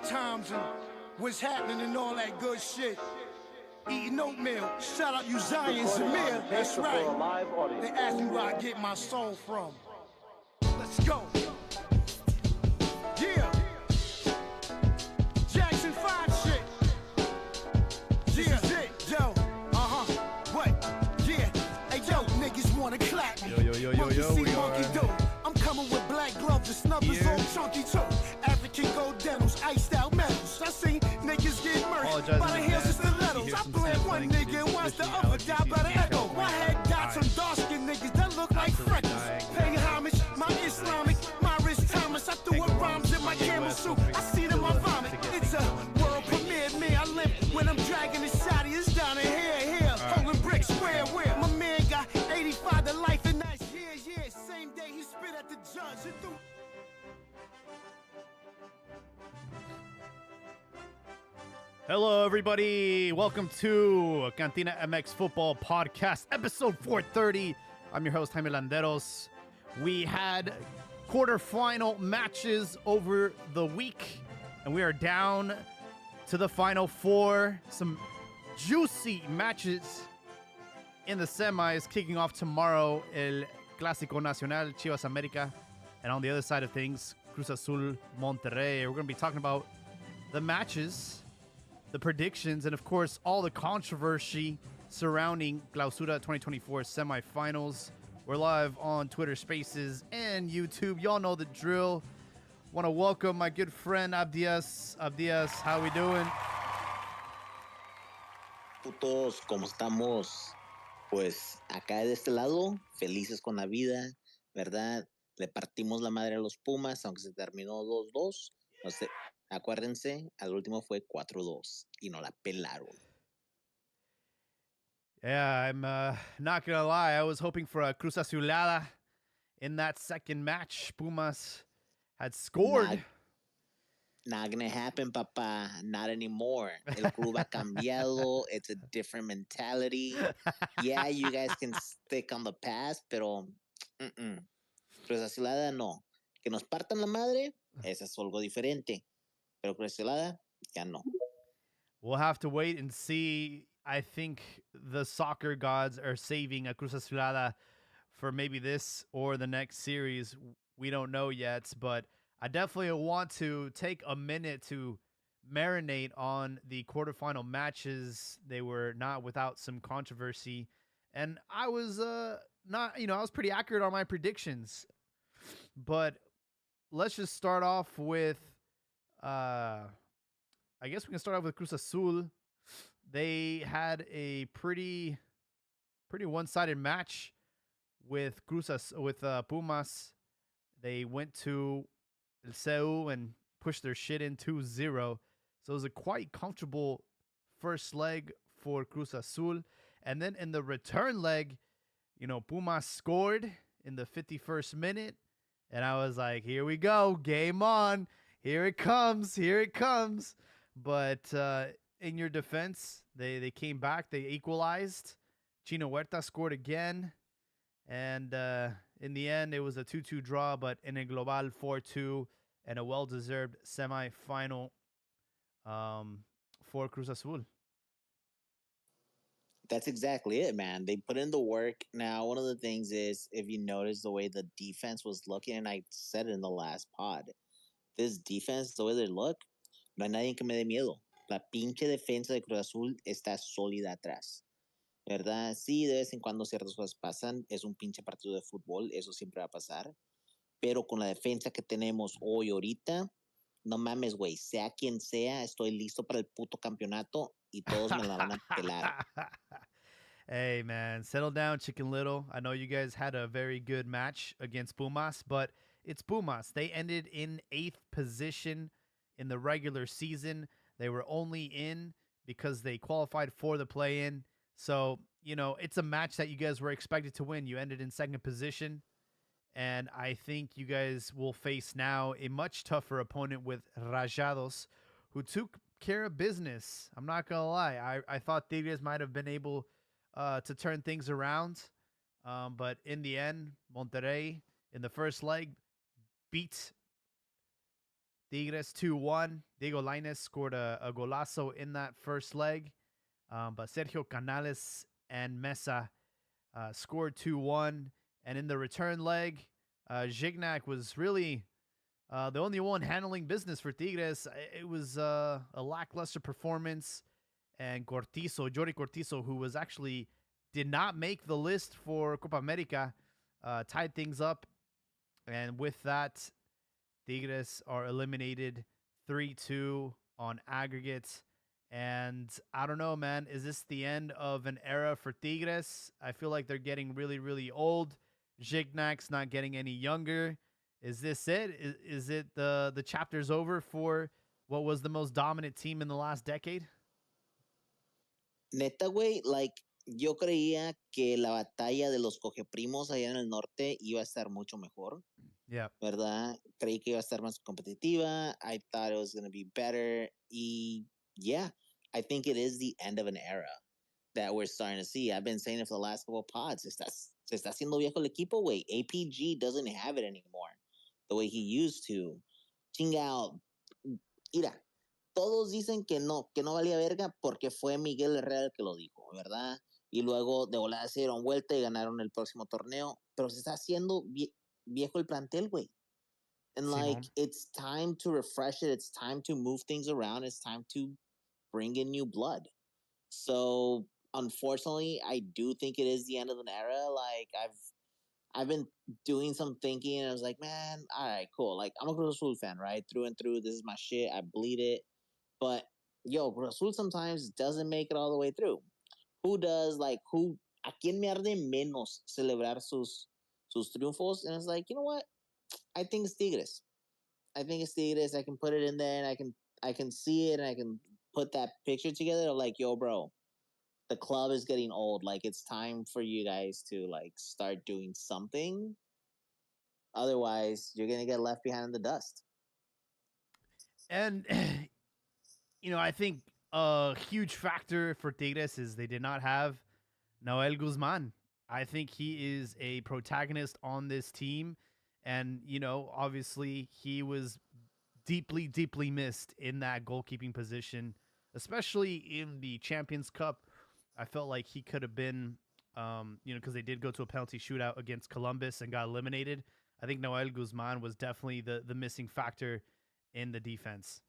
good times and what's happening and all that good shit. Eating oatmeal. Shout out you Zion Samir. That's right. They ask me where I get my soul from. Let's go. Yeah. Jackson 5 shit. Yeah. This is it. Yo. What? Yeah. Hey yo, niggas wanna clap me. Yo, we are. I'm coming with black gloves and snubbers on chunky toe. African gold dentals, iced out metals. I seen niggas get murdered by the heels and stilettos. I bled one nigga and watched the other die by the echo. My head got some dark skinned niggas that look like freckles. Paying homage, my Islamic, my wrist Thomas. I threw up rhymes in my camel suit. I see them on vomit. It's a world premiere. Me, I limp when I'm dragging the shotty. It's down in here. Holding bricks, where? My man got 85 to life and nice. Yeah. Same day he spit at the judge and threw. Hello, everybody. Welcome to Cantina MX Football Podcast, episode 430. I'm your host, Jaime Landeros. We had quarterfinal matches over the week, and we are down to the final four. Some juicy matches in the semis, kicking off tomorrow, El Clásico Nacional, Chivas América. And on the other side of things, Cruz Azul, Monterrey. We're going to be talking about the matches, the predictions, and of course, all the controversy surrounding Clausura 2024 semifinals. We're live on Twitter Spaces and YouTube. Y'all know the drill. Want to welcome my good friend Abdias. Abdias, how we doing? Putos, ¿cómo estamos? Pues acá de este lado, felices con la vida, ¿verdad? Le partimos la madre a los Pumas, aunque se terminó 2-2. No sé, acuérdense, al último fue 4-2 y no la pelaron. Yeah, I'm not going to lie. I was hoping for a Cruz Azulada in that second match. Pumas had scored. Not gonna happen, papa. Not anymore. El club ha cambiado. It's a different mentality. Yeah, you guys can stick on the past, pero Cruz Azulada no. Que nos partan la madre, eso es algo diferente. Pero Cruz Azulada, ya no. We'll have to wait and see. I think the soccer gods are saving a Cruz Azulada for maybe this or the next series. We don't know yet, but I definitely want to take a minute to marinate on the quarterfinal matches. They were not without some controversy, and I was I was pretty accurate on my predictions. But let's just start off with I guess we can start off with Cruz Azul. They had a pretty one-sided match with Pumas. They went to El CU and pushed their shit in 2-0. So it was a quite comfortable first leg for Cruz Azul. And then in the return leg, Pumas scored in the 51st minute. And I was like, here we go. Game on. Here it comes. But in your defense, they came back. They equalized. Chino Huerta scored again. And in the end, it was a 2-2 draw, but in a global 4-2 and a well-deserved semi-final for Cruz Azul. That's exactly it, man. They put in the work. Now, one of the things is, if you notice the way the defense was looking, and I said it in the last pod, this defense, the way they look, no hay nadie que me dé miedo. La pinche defensa de Cruz Azul está sólida atrás. ¿Verdad? Sí, de vez en cuando ciertas cosas pasan. Es un pinche partido de fútbol. Eso siempre va a pasar. Pero con la defensa que tenemos hoy, ahorita, no mames, güey. Sea quien sea, estoy listo para el puto campeonato y todos me la van a pelar. Hey, man. Settle down, Chicken Little. I know you guys had a very good match against Pumas, but it's Pumas. They ended in 8th position in the regular season. They were only in because they qualified for the play-in. So, it's a match that you guys were expected to win. You ended in 2nd position. And I think you guys will face now a much tougher opponent with Rayados, who took care of business. I'm not going to lie. I thought Tigres might have been able to turn things around. But in the end, Monterrey, in the first leg, beat Tigres 2-1. Diego Lainez scored a golazo in that first leg. But Sergio Canales and Mesa scored 2-1. And in the return leg, Gignac was really the only one handling business for Tigres. It was a lackluster performance. And Jordi Cortizo, who was actually did not make the list for Copa America, tied things up. And with that, Tigres are eliminated 3-2 on aggregate. And I don't know, man. Is this the end of an era for Tigres? I feel like they're getting really, really old. Gignac's not getting any younger. Is this it? Is it the chapter's over for what was the most dominant team in the last decade? Neta, güey, like, yo creía que la batalla de los cogeprimos allá en el norte iba a estar mucho mejor. Yeah. ¿Verdad? Creí que iba a estar más competitiva. I thought it was going to be better. Y yeah, I think it is the end of an era that we're starting to see. I've been saying it for the last couple of pods. Se está haciendo viejo el equipo, güey. APG doesn't have it anymore the way he used to. Chingao. Mira, todos dicen que no valía verga porque fue Miguel Herrera el que lo dijo, ¿verdad? Y luego de volada se dieron vuelta y ganaron el próximo torneo. Pero se está haciendo viejo el plantel, güey. And like, it's time to refresh it. It's time to move things around. It's time to bring in new blood. So, unfortunately, I do think it is the end of an era. Like, I've been doing some thinking, and I was like, man, all right, cool. Like, I'm a Cruz Azul fan, right? Through and through. This is my shit. I bleed it. But yo, Cruz Azul sometimes doesn't make it all the way through. Who does? Like, who? ¿A quién me arde menos celebrar sus triunfos? And it's like, you know what? I think it's Tigres. I think it's Tigres. I can put it in there, and I can see it, and I can put that picture together of like, yo, bro, the club is getting old. Like, it's time for you guys to like start doing something. Otherwise, you're gonna get left behind in the dust. And I think a huge factor for Tigres is they did not have Noel Guzman. I think he is a protagonist on this team. And, obviously he was deeply, deeply missed in that goalkeeping position, especially in the Champions Cup. I felt like he could have been, because they did go to a penalty shootout against Columbus and got eliminated. I think Noel Guzman was definitely the missing factor in the defense.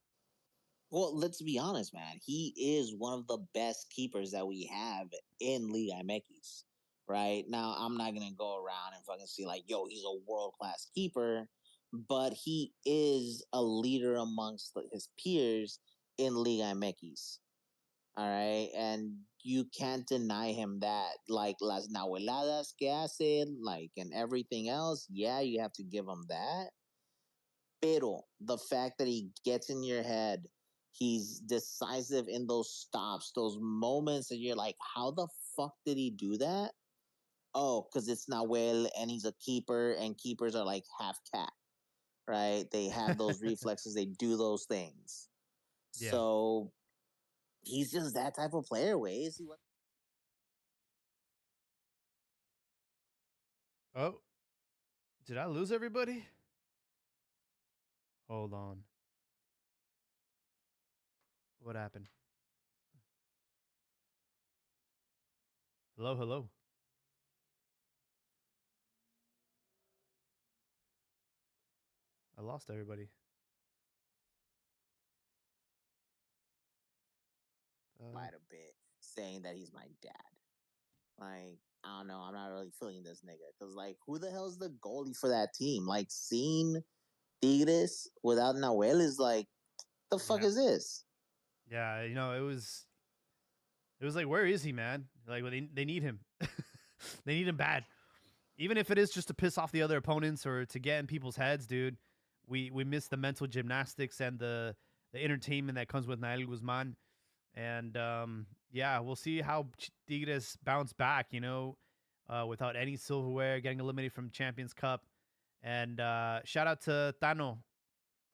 Well, let's be honest, man. He is one of the best keepers that we have in Liga MX. Right now, I'm not gonna go around and fucking see like, yo, he's a world class keeper, but he is a leader amongst his peers in Liga MX. All right, and you can't deny him that. Like las nahueladas que hace, like and everything else. Yeah, you have to give him that. Pero the fact that he gets in your head, he's decisive in those stops, those moments that you're like, how the fuck did he do that? Oh, because it's Nahuel and he's a keeper, and keepers are like half cat, right? They have those reflexes, they do those things. Yeah. So he's just that type of player, ways. Oh, did I lose everybody? Hold on. What happened? Hello, hello. I lost everybody. Quite a bit saying that he's my dad. Like, I don't know. I'm not really feeling this nigga. Because, like, who the hell's the goalie for that team? Like, seeing Tigres without Nahuel is like, the fuck is this? Yeah, it was like, where is he, man? Like, they need him. They need him bad. Even if it is just to piss off the other opponents or to get in people's heads, dude. We miss the mental gymnastics and the entertainment that comes with Nael Guzman. And yeah, we'll see how Tigres bounce back, without any silverware, getting eliminated from Champions Cup. And shout out to Tano,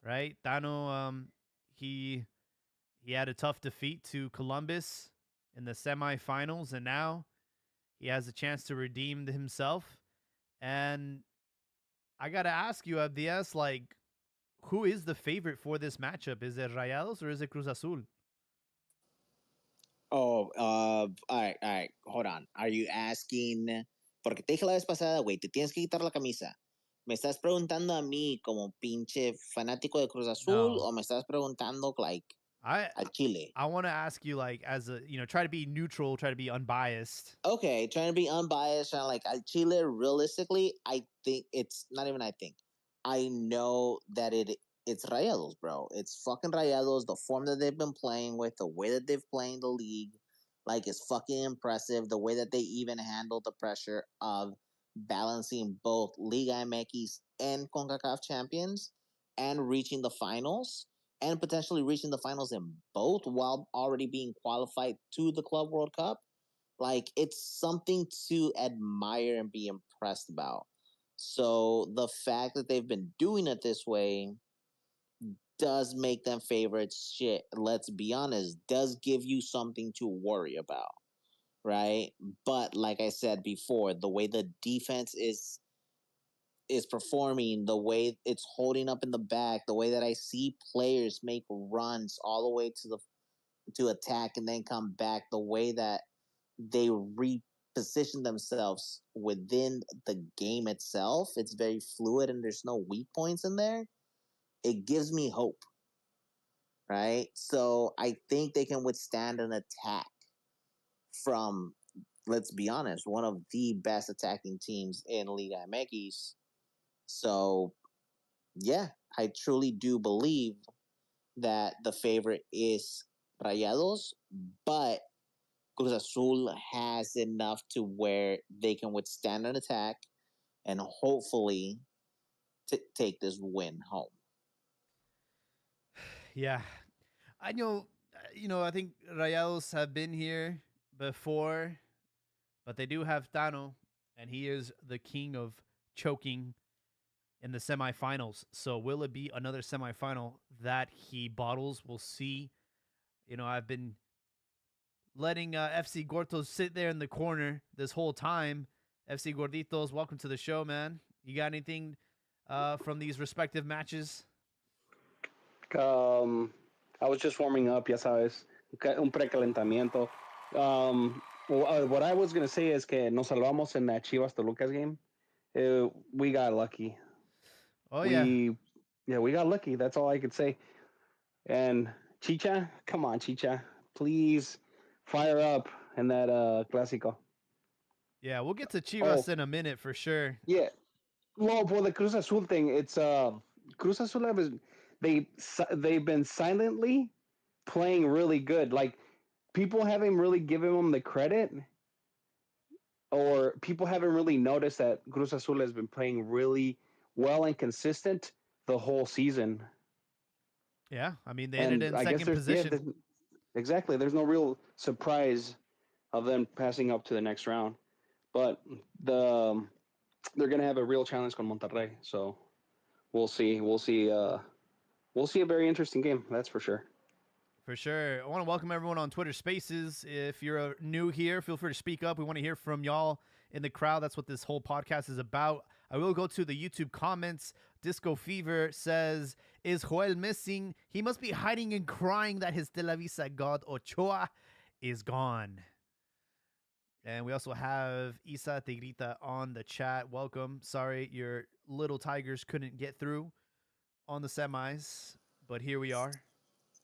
right? Tano, he had a tough defeat to Columbus in the semifinals, and now he has a chance to redeem himself. And I gotta ask you, Abdias, like, who is the favorite for this matchup? Is it Rayados or is it Cruz Azul? Oh, all right, hold on. Are you asking? Porque te dije la vez pasada, güey, te tienes que quitar la camisa. ¿Me estás preguntando a mí como pinche fanático de Cruz Azul No, o me estás preguntando, like, I al Chile? I want to ask you, like, as a, try to be neutral, try to be unbiased. Okay, trying to be unbiased, trying to, like, al Chile, realistically, I think it's not even I think. I know that it's Rayados, bro. It's fucking Rayados. The form that they've been playing with, the way that they've played the league, like, is fucking impressive. The way that they even handle the pressure of balancing both Liga MX and CONCACAF champions and reaching the finals and potentially reaching the finals in both while already being qualified to the Club World Cup. Like, it's something to admire and be impressed about. So the fact that they've been doing it this way does make them favorites. Shit, let's be honest, does give you something to worry about, right? But like I said before, the way the defense is performing, the way it's holding up in the back, the way that I see players make runs all the way to attack and then come back, the way that they reposition themselves within the game itself, it's very fluid and there's no weak points in there. It gives me hope, right? So I think they can withstand an attack from, let's be honest, one of the best attacking teams in Liga MX. So yeah, I truly do believe that the favorite is Rayados, but Cruz Azul has enough to where they can withstand an attack and hopefully take this win home. Yeah, I know. I think Rayados have been here before, but they do have Tano, and he is the king of choking in the semifinals. So will it be another semifinal that he bottles? We'll see. I've been letting FC Gortos sit there in the corner this whole time. FC Gorditos, welcome to the show, man. You got anything from these respective matches? Um, I was just warming up, ya sabes, un precalentamiento. What I was going to say is que nos salvamos in that Chivas Tolucas game. We got lucky. Oh, yeah. We got lucky. That's all I could say. And Chicha, come on, Chicha. Please fire up in that Clásico. Yeah, we'll get to Chivas in a minute for sure. Yeah. Well, for the Cruz Azul thing, it's Cruz Azul they've been silently playing really good. Like, people haven't really given them the credit, or people haven't really noticed that Cruz Azul has been playing really well and consistent the whole season. Yeah, I mean, they ended in I second position. Yeah, exactly. There's no real surprise of them passing up to the next round. But they're going to have a real challenge con Monterrey. So we'll see. We'll see a very interesting game. That's for sure. For sure. I want to welcome everyone on Twitter Spaces. If you're new here, feel free to speak up. We want to hear from y'all in the crowd. That's what this whole podcast is about. I will go to the YouTube comments. Disco Fever says, is Joel missing? He must be hiding and crying that his Televisa god Ochoa is gone. And we also have Isa Tigrita on the chat. Welcome. Sorry, your little Tigers couldn't get through on the semis, but here we are.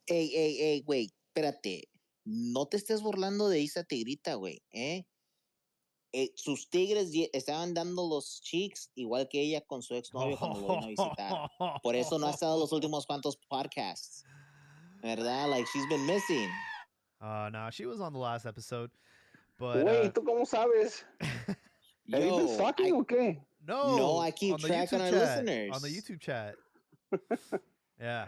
Hey, güey, espérate. No te estés burlando de Isa Tigrita, güey, sus tigres estaban dando los chicks igual que ella con su exnovio cuando lo vino a visitar. Por eso no ha estado los últimos cuantos podcasts. ¿Verdad? Like, she's been missing. No, she was on the last episode. But wait, ¿tú cómo sabes? Have you been stalking or qué? No, I keep track on our listeners. On the YouTube chat. Yeah.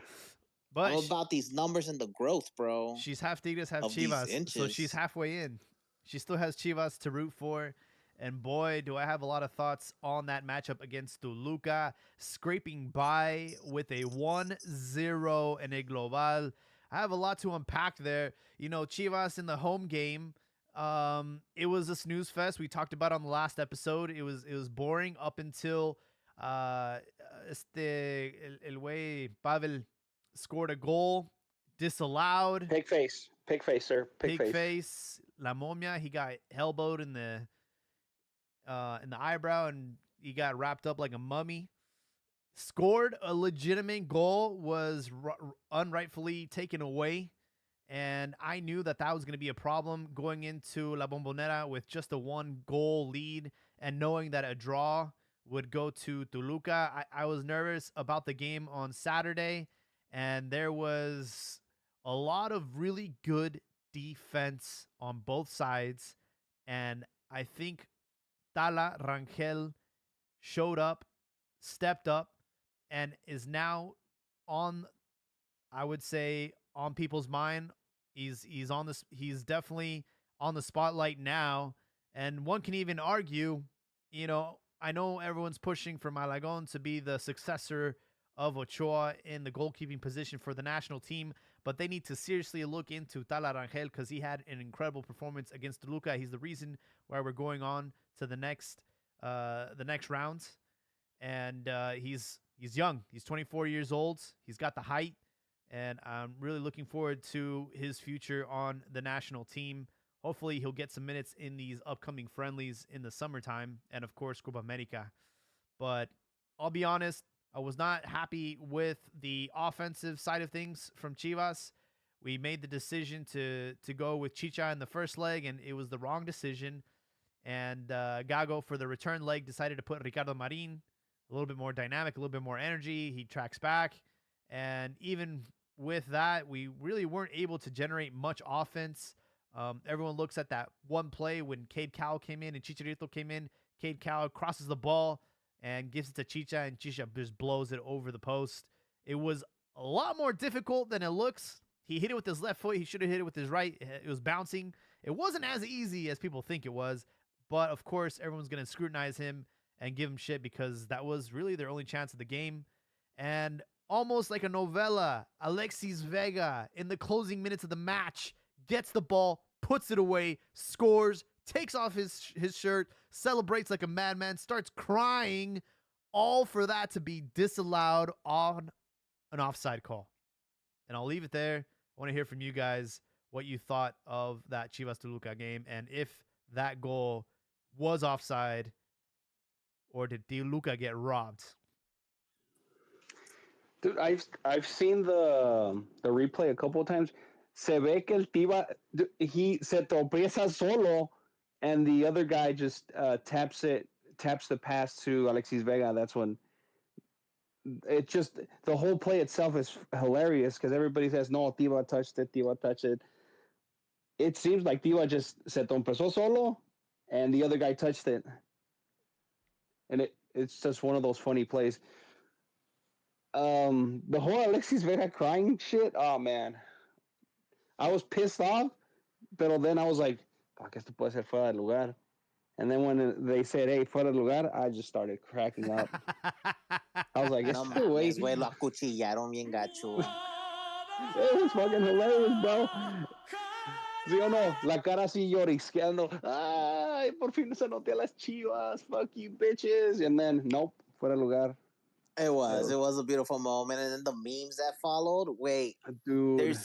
But all about these numbers and the growth, bro. She's half Tigres, half Chivas. So she's halfway in. She still has Chivas to root for. And boy, do I have a lot of thoughts on that matchup against Toluca. Scraping by with a 1-0 in a global. I have a lot to unpack there. Chivas in the home game. It was a snooze fest. We talked about on the last episode. It was boring up until el güey Pavel scored a goal, disallowed, Pig face, sir. Pig pig face. face, La Momia. He got elbowed in the eyebrow and he got wrapped up like a mummy. Scored a legitimate goal, was unrightfully taken away. And I knew that that was going to be a problem going into La Bombonera with just a 1-goal lead and knowing that a draw would go to Toluca. I was nervous about the game on Saturday, and there was a lot of really good defense on both sides. And I think Tala Rangel showed up, stepped up, and is now on, I would say, on people's mind. He's on this. He's definitely on the spotlight now, and one can even argue, I know everyone's pushing for Malagon to be the successor of Ochoa in the goalkeeping position for the national team, but they need to seriously look into Tala Rangel because he had an incredible performance against Toluca. He's the reason why we're going on to the next round, and he's young. He's 24 years old. He's got the height, and I'm really looking forward to his future on the national team. Hopefully, he'll get some minutes in these upcoming friendlies in the summertime, and of course, Copa America. But I'll be honest, I was not happy with the offensive side of things from Chivas. We made the decision to go with Chicha in the first leg, and it was the wrong decision. And Gago, for the return leg, decided to put Ricardo Marin, a little bit more dynamic, a little bit more energy. He tracks back. And even with that, we really weren't able to generate much offense. Everyone looks at that one play when Cade Cowell came in and Chicharito came in. Cade Cowell crosses the ball and gives it to Chicha, and Chicha just blows it over the post. It was a lot more difficult than it looks. He hit it with his left foot. He should have hit it with his right. It was bouncing. It wasn't as easy as people think it was. But, of course, everyone's going to scrutinize him and give him shit because that was really their only chance of the game. And almost like a novella, Alexis Vega, in the closing minutes of the match, gets the ball, puts it away, scores, takes off his shirt, celebrates like a madman, starts crying, all for that to be disallowed on an offside call. And I'll leave it there. I want to hear from you guys what you thought of that Chivas Toluca game and if that goal was offside or did Toluca get robbed? Dude, I've seen the replay a couple of times. Se ve que el Tiva, he se tropieza solo, and the other guy just taps the pass to Alexis Vega. That's when it just, the whole play itself is hilarious because everybody says, no, Tiva touched it. It seems like Tiva just se trompezó solo, and the other guy touched it. And it's just one of those funny plays. The whole Alexis Vega crying shit, oh man. I was pissed off, but then I was like, ¿para qué esto puede ser fuera de lugar? And then when they said, hey, fuera de lugar, I just started cracking up. I was like, No mames, güey, lo acuchillaron bien gacho. It was fucking hilarious, bro. ¿Sí o no? La cara así llorisqueando. Ay, por fin se noté a las Chivas. Fuck you, bitches. And then, nope, fuera de lugar. It was a beautiful moment. And then the memes that followed, Dude.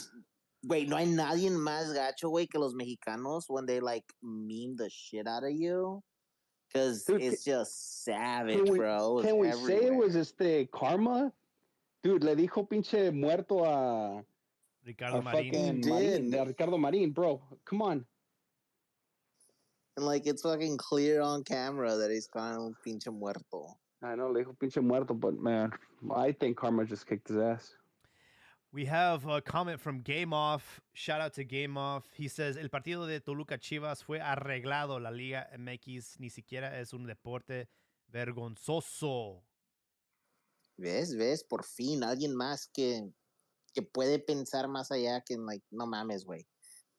No hay nadie más gacho, güey, que los mexicanos when they like meme the shit out of you. Because it's just savage, bro. Can we say it was Karma? Dude, le dijo pinche muerto a Ricardo Marin. Ricardo Marin, bro. Come on. And like it's fucking clear on camera that he's calling un pinche muerto. I know, le dijo pinche muerto, but man, I think Karma just kicked his ass. We have a comment from Game Off. Shout out to Game Off. He says, el partido de Toluca Chivas fue arreglado. La Liga MX ni siquiera es un deporte vergonzoso. ¿Ves? Por fin, alguien más que puede pensar más allá que, like, no mames, güey.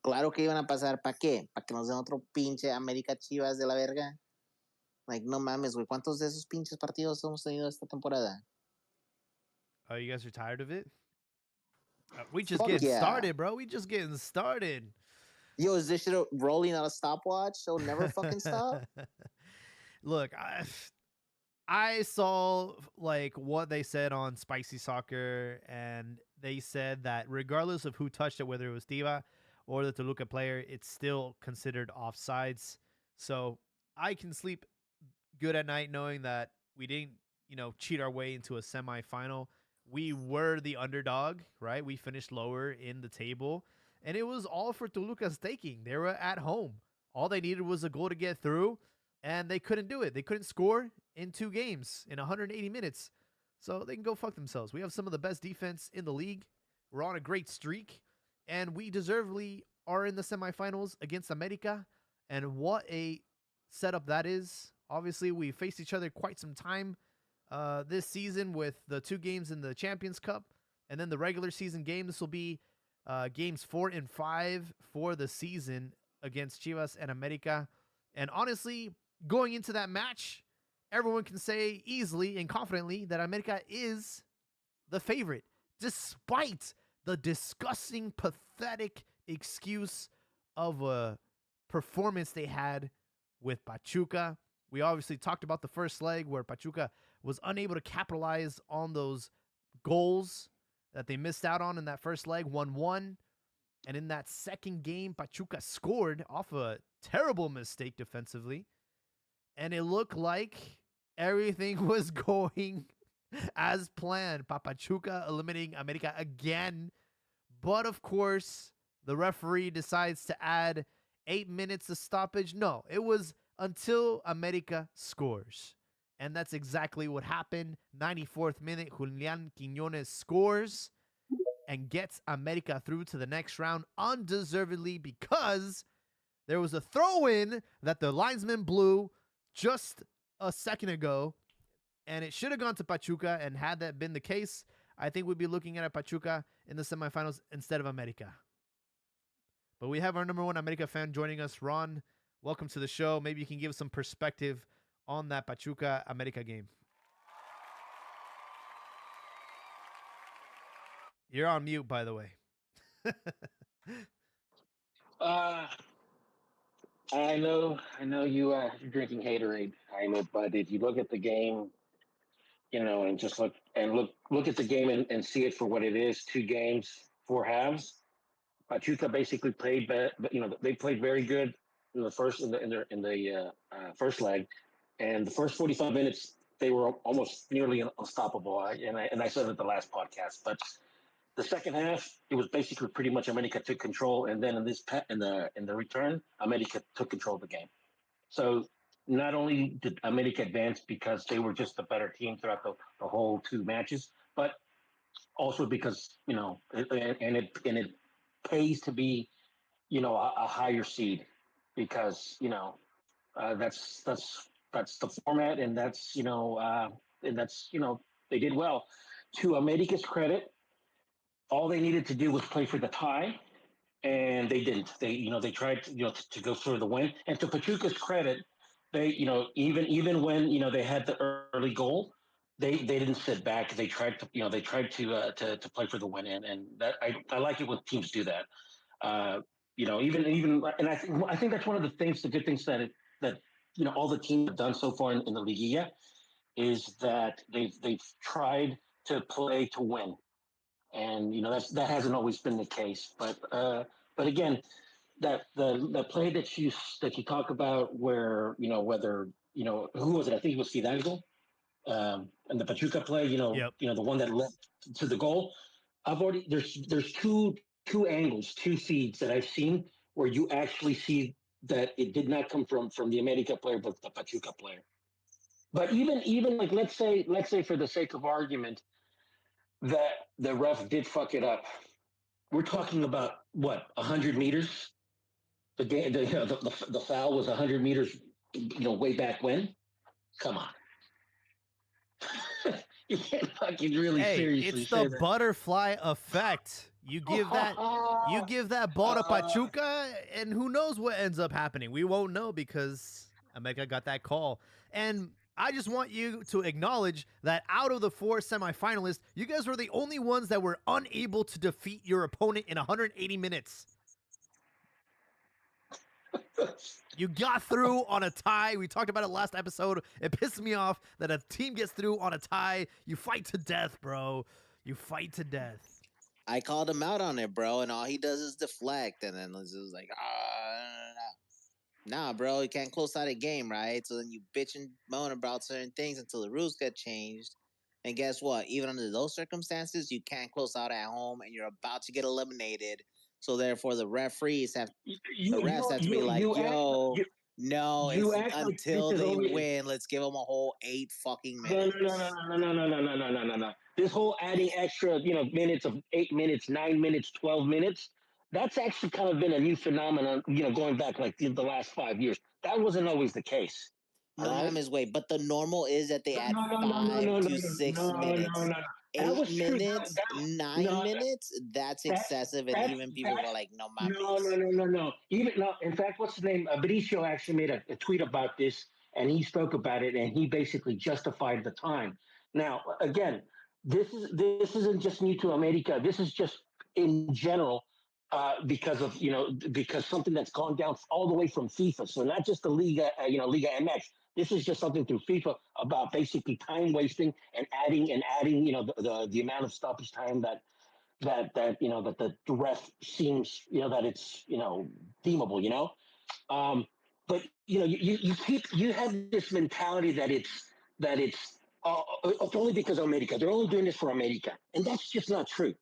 Claro que iban a pasar, ¿para qué? ¿Para que nos den otro pinche América Chivas de la verga? Like, no mames, güey. ¿Cuántos de esos pinches partidos hemos tenido esta temporada? Oh, you guys are tired of it? We just getting started, bro. We just getting started. Yo, is this shit rolling on a stopwatch? So never fucking stop? Look, I saw like what they said on Spicy Soccer, and they said that regardless of who touched it, whether it was Diva or the Toluca player, it's still considered offsides. So I can sleep good at night knowing that we didn't, cheat our way into a semifinal. We were the underdog, right? We finished lower in the table, and it was all for Toluca's taking. They were at home. All they needed was a goal to get through, and they couldn't do it. They couldn't score in 2 games in 180 minutes. So they can go fuck themselves. We have some of the best defense in the league. We're on a great streak, and we deservedly are in the semifinals against America. And what a setup that is. Obviously, we faced each other quite some time this season with the 2 games in the Champions Cup, and then the regular season game. This will be games 4 and 5 for the season against Chivas and America. And honestly, going into that match, everyone can say easily and confidently that America is the favorite, despite the disgusting, pathetic excuse of a performance they had with Pachuca. We obviously talked about the first leg where Pachuca was unable to capitalize on those goals that they missed out on in that first leg, 1-1. And in that second game, Pachuca scored off a terrible mistake defensively. And it looked like everything was going as planned. Pachuca eliminating America again. But of course, the referee decides to add 8 minutes of stoppage. No, it was until America scores. And that's exactly what happened. 94th minute, Julian Quiñones scores and gets America through to the next round undeservedly because there was a throw-in that the linesman blew just a second ago, and it should have gone to Pachuca. And had that been the case, I think we'd be looking at a Pachuca in the semifinals instead of America. But we have our number one America fan joining us. Ron, welcome to the show. Maybe you can give us some perspective on that Pachuca America game. You're on mute, by the way. I know you're drinking haterade. I know, but if you look at the game, and just look at the game and see it for what it is: 2 games, 4 halves. Pachuca basically played, they played very good in the first first leg, and the first 45 minutes they were almost nearly unstoppable. I said it at the last podcast, but the second half it was basically pretty much America took control, and then in the return, America took control of the game. So not only did America advance because they were just a better team throughout the whole 2 matches, but also because it pays to be a higher seed because that's the format, and that's they did well. To America's credit, all they needed to do was play for the tie, and they didn't. They tried to go for the win. And to Pachuca's credit, they even when they had the early goal, they didn't sit back. They tried to play for the win, and that I like it when teams do that. Even and I think that's one of the good things that all the teams have done so far in the Liguilla is that they've tried to play to win, and that hasn't always been the case. But again, that the play that you talk about where whether who was it? I think it was Fidalgo, and the Pachuca play. Yep. The one that led to the goal. There's two angles, 2 feeds that I've seen where you actually see that it did not come from the America player, but the Pachuca player. But even like let's say for the sake of argument that the ref did fuck it up. We're talking about what 100 meters. The game, the foul was 100 meters. Way back when. Come on. You can't fucking really seriously it's say the that. Butterfly effect. You give that ball to Pachuca, and who knows what ends up happening. We won't know because America got that call. And I just want you to acknowledge that out of the 4 semifinalists, you guys were the only ones that were unable to defeat your opponent in 180 minutes. You got through on a tie. We talked about it last episode. It pissed me off that a team gets through on a tie. You fight to death, bro. You fight to death. I called him out on it, bro, and all he does is deflect, and then it's just like, nah, bro, you can't close out a game, right? So then you bitch and moan about certain things until the rules get changed. And guess what? Even under those circumstances, you can't close out at home, and you're about to get eliminated. So therefore, the refs have to be like, yo, no, you it's act like this until is they only win. Let's give them a whole 8 fucking no, minutes. no, no, no, no, no, no, no, no, no, no. This whole adding extra, minutes of 8 minutes, 9 minutes, 12 minutes. That's actually kind of been a new phenomenon. Going back like the last 5 years. That wasn't always the case. All No, right. mames, wait. But the normal is that they No, add no, no, no, no, 5 no, no, to 6 no, no, no, minutes. no. That 8 was true. minutes, No, 9 minutes, that's that's excessive. And that's even people that's were like, no no, no, mames. no, no, no. Even no. In fact, what's his name? Benicio actually made a tweet about this, and he spoke about it, and he basically justified the time. Now, again, this isn't just new to America. This is just in general, because of because something that's gone down all the way from FIFA. So not just the Liga, Liga MX. This is just something through FIFA about basically time wasting and adding, the amount of stoppage time that the ref seems that it's deemable. But you have this mentality that it's only because of America. They're only doing this for America, and that's just not true.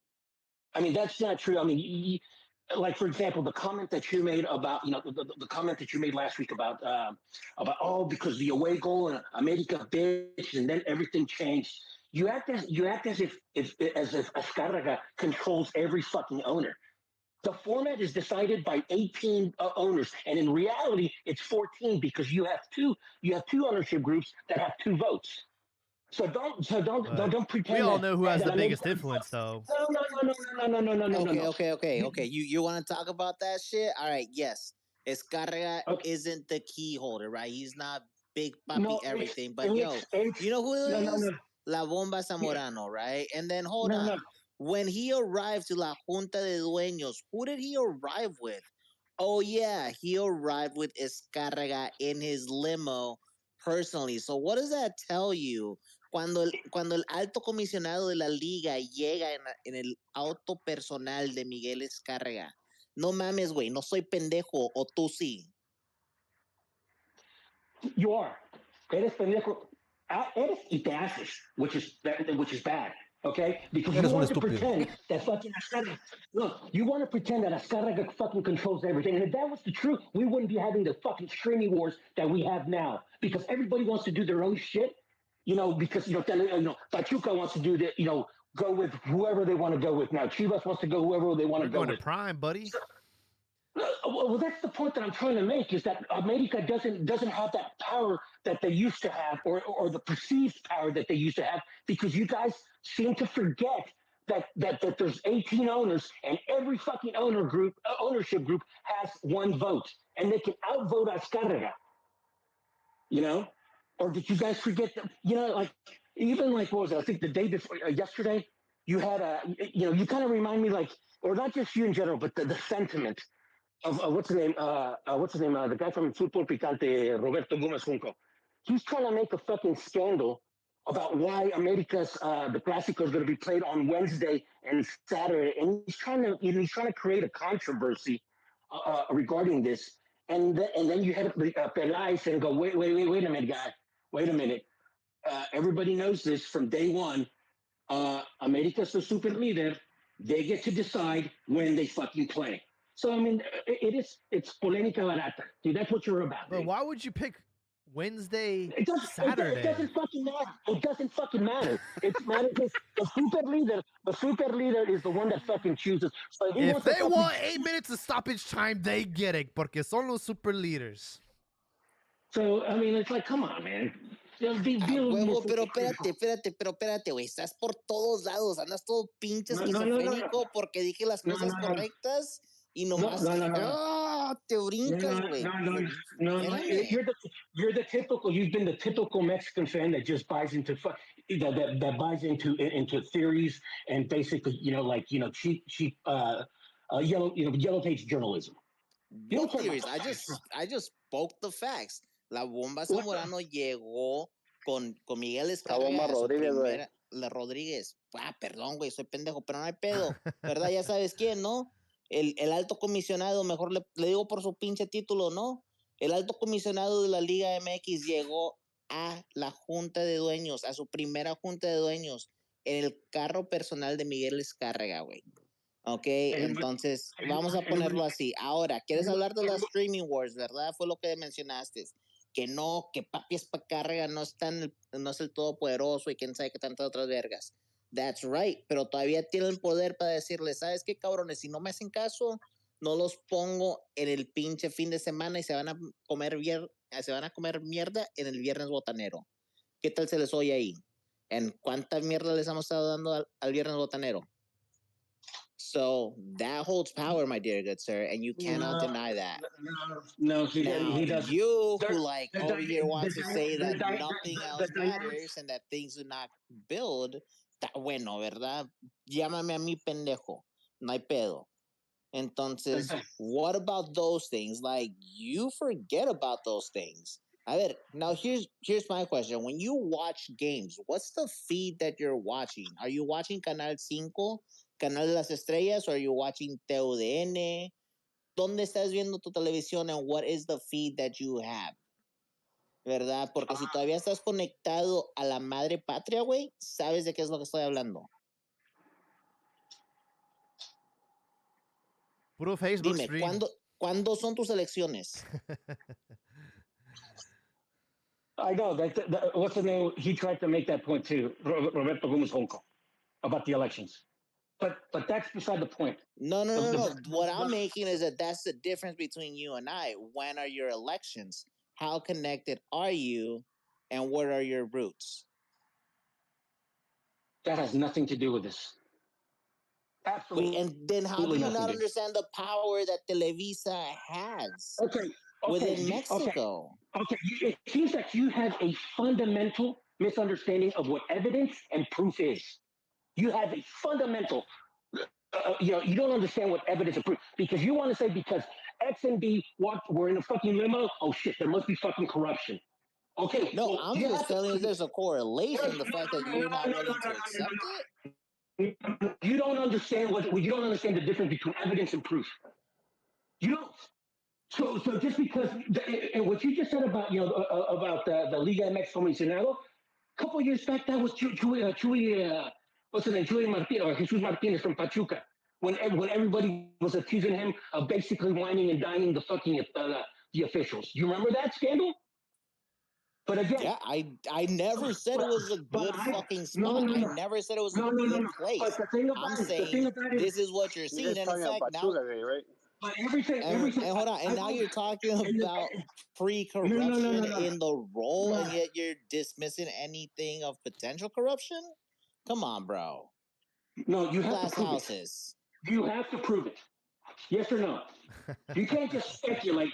I mean, that's not true. I mean, like for example, the comment that you made about the comment that you made last week about because the away goal and America bitch and then everything changed. You act as if Azcárraga controls every fucking owner. The format is decided by 18 owners, and in reality, it's 14 because you have two ownership groups that have two votes. So But don't we pretend all that know who has that the America. biggest influence, though. No. You, Okay. You want to talk about that shit? All right, yes. Escarga okay, isn't the key holder, right? He's not big papi no, everything. But yo, it's you know who no, it no, is? no, La Bomba yeah, Zamorano, right? And then hold no, on. no. When he arrived to La Junta de Dueños, who did he arrive with? Oh yeah, he arrived with Escarga in his limo personally. So what does that tell you? Cuando el alto comisionado de la liga llega en el auto personal de Miguel Escarga. No mames, güey, no soy pendejo, o tú sí. You are. Eres pendejo. Eres y te haces, which is bad. Okay, because you Eres un want to estúpido. pretend that fucking Azcárraga. Look, you want to pretend that Azcárraga fucking controls everything, and if that was the truth, we wouldn't be having the fucking streaming wars that we have now. Because everybody wants to do their own shit. Because Pachuca wants to do the, go with whoever they want to go with now. Chivas wants to go whoever they want We're to go going to with. Prime, buddy. Well, that's the point that I'm trying to make is that America doesn't have that power that they used to have, or the perceived power that they used to have, because you guys seem to forget that there's 18 owners and every fucking ownership group has one vote, and they can outvote Azcárraga, you know? Or did you guys forget that? Like even like what was it? I think the day before yesterday, you had you kind of remind me like, or not just you in general, but the sentiment of what's his name? What's his name? The guy from Football Picante, Roberto Gomez Junco. He's trying to make a fucking scandal about why America's the Clásico is going to be played on Wednesday and Saturday, and he's trying to create a controversy regarding this. And then you had Peláez and go, wait a minute, guy, wait a minute. Everybody knows this from day one. America's the super leader. They get to decide when they fucking play. So I mean, it's polemica barata. Dude, that's what you're about. But Dude. why would you pick Wednesday, It doesn't. It Saturday? doesn't fucking matter. It doesn't fucking matter. It matters because the super leader is the one that fucking chooses. So if he If wants to they fucking want 8 minutes of stoppage time, they get it, porque son los super leaders. So I mean, it's like, come on, man. A Be a little more huevo, pero critical. espérate, güey. Estás por todos lados. Andas todo pinche No. esquizofrénico porque dije las No, cosas no, no. correctas y No, nomás no, no, no. te No, brincas, no, güey. no, no, no, no. Espérame. You're the typical. You've been the typical Mexican fan that just buys into that buys into theories and basically, cheap yellow page journalism. What theories? I just spoke the facts. La bomba Zamorano llegó con Miguel Escarga a su primera. La Rodríguez. Perdón, güey, soy pendejo, pero no hay pedo. ¿Verdad? Ya sabes quién, ¿no? El alto comisionado, mejor le digo por su pinche título, ¿no? El alto comisionado de la Liga MX llegó a la junta de dueños, a su primera junta de dueños, en el carro personal de Miguel Escarga, güey. Ok, entonces vamos a ponerlo así. Ahora, ¿quieres hablar de las streaming wars, verdad? Fue lo que mencionaste. Que no, que Papi Escarga no no es el todopoderoso y quién sabe qué tantas otras vergas. That's right, pero todavía tienen poder para decirle, ¿sabes qué, cabrones? Si no me hacen caso, no los pongo en el pinche fin de semana y se van a comer mierda en el viernes botanero. ¿Qué tal se les oye ahí? ¿En cuánta mierda les hemos estado dando al viernes botanero? So that holds power, my dear good sir, and you cannot deny that. No, he doesn't. You who like over here wants to say that nothing else matters and that things do not build, está bueno, ¿verdad? Llámame a mí pendejo, no hay pedo. Entonces, what about those things? Like, you forget about those things. A ver, now here's my question. When you watch games, what's the feed that you're watching? Are you watching Canal 5, Canal de las Estrellas, or are you watching TUDN? ¿Dónde estás viendo tu televisión and what is the feed that you have? ¿Verdad? Porque si todavía estás conectado a la madre patria, güey, sabes de qué es lo que estoy hablando. Puro Facebook Dime, stream. ¿cuándo son tus elecciones? I know that what's the name? He tried to make that point too, Roberto Gómez Junco, about the elections. But that's beside the point. No. What I'm making is that's the difference between you and I. When are your elections? How connected are you? And what are your roots? That has nothing to do with this. Absolutely. Wait, and then how do you not understand the power that Televisa has within Mexico? Okay. It seems that you have a fundamental misunderstanding of what evidence and proof is. You have a fundamental, you don't understand what evidence and proof, because you want to say because X and B were in a fucking limo, oh shit, there must be fucking corruption. Okay. No, I'm just telling you there's a correlation, the fact that you're not willing to accept it. You don't understand the difference between evidence and proof. You don't. So just because and what you just said about about the Liga MX Comisionado, a couple of years back that was Chuy what's his name, Chuy Martinez or Jesus Martinez from Pachuca, when everybody was accusing him of basically whining and dining the fucking the officials. You remember that scandal? But again, yeah, I never said it was a good fucking spot. No. I never said it was a good place. But the thing about I'm saying this is what you're seeing, and in fact now. Right? But everything. And hold on, and now you're talking about pre-corruption in the role, and yet you're dismissing anything of potential corruption. Come on, bro. No, you have Glass to prove houses. It. You have to prove it. Yes or no? You can't just speculate.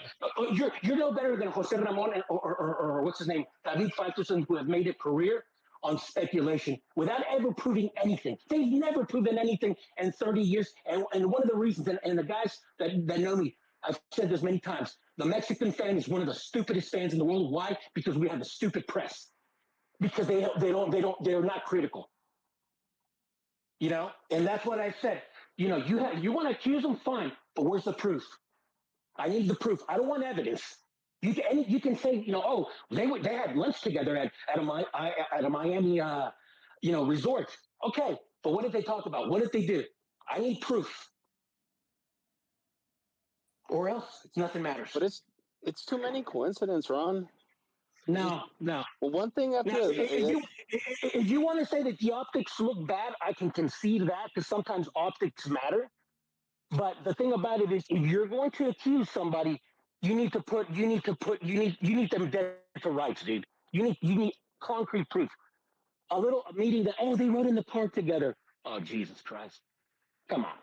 You're no better than Jose Ramon or what's his name, David Faitelson, who have made a career on speculation without ever proving anything. They've never proven anything in 30 years. And one of the reasons, and the guys that know me, I've said this many times, the Mexican fan is one of the stupidest fans in the world. Why? Because we have a stupid press. Because they're not critical. And that's what I said. You want to accuse them, fine, but where's the proof? I need the proof. I don't want evidence. You can say, they had lunch together at a Miami resort. Okay, but what did they talk about? What did they do? I need proof, or else nothing matters. But it's too many coincidences, Ron. No. Well, one thing after if you want to say that the optics look bad, I can concede that because sometimes optics matter. But the thing about it is, if you're going to accuse somebody, you need them dead to rights, dude. You need concrete proof. A meeting that they rode in the park together. Oh, Jesus Christ! Come on.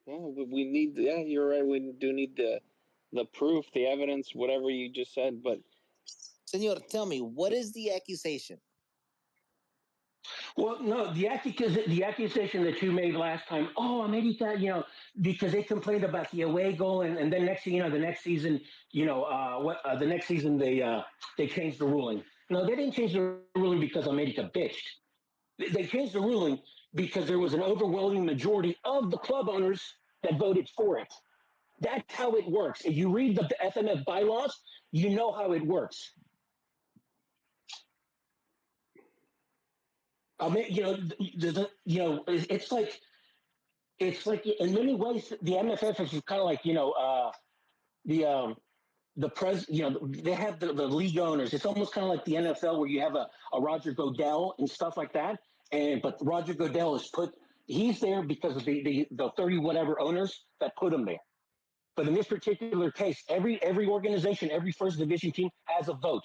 Yeah, we need. Yeah, you're right. We do need the proof, the evidence, whatever you just said. But, Senor, tell me, what is the accusation? Well, no, the accusation that you made last time, oh, America, because they complained about the away goal, and then next thing you know, the next season, the next season they changed the ruling. No, they didn't change the ruling because America bitched. They changed the ruling because there was an overwhelming majority of the club owners that voted for it. That's how it works. If you read the FMF bylaws, you know how it works. I mean, it's like in many ways the MFF is kind of like the they have the league owners. It's almost kind of like the NFL where you have a Roger Goodell and stuff like that. But Roger Goodell is he's there because of the 30 whatever owners that put him there. But in this particular case, every organization, every first division team has a vote.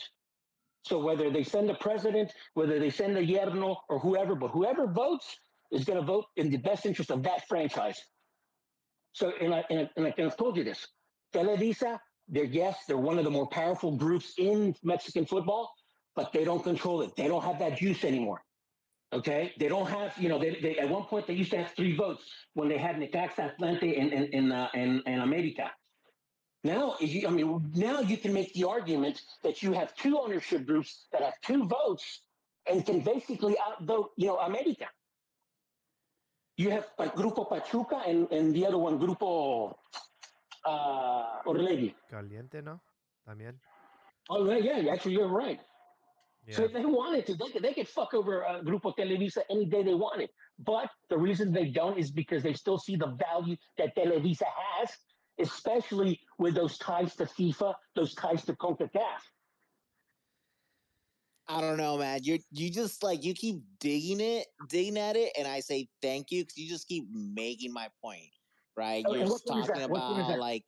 So whether they send a president, whether they send a yerno or whoever, but whoever votes is going to vote in the best interest of that franchise. So, I've told you this. Televisa, they're one of the more powerful groups in Mexican football, but they don't control it. They don't have that juice anymore. Okay, they don't have. They at one point they used to have 3 votes when they had Necaxa, Atlante, and America. Now you can make the argument that you have 2 ownership groups that have 2 votes and can basically outvote, America. You have like Grupo Pachuca and the other one, Grupo Orlegui. Caliente, ¿no? También. Oh, yeah, actually, you're right. So Yeah. if they wanted to, they could fuck over Grupo Televisa any day they wanted. But the reason they don't is because they still see the value that Televisa has, especially with those ties to FIFA, those ties to CONCACAF. I don't know, man. You just like you keep digging at it, and I say thank you because you just keep making my point, right? Oh, You're and what team is talking that? What team is about that? like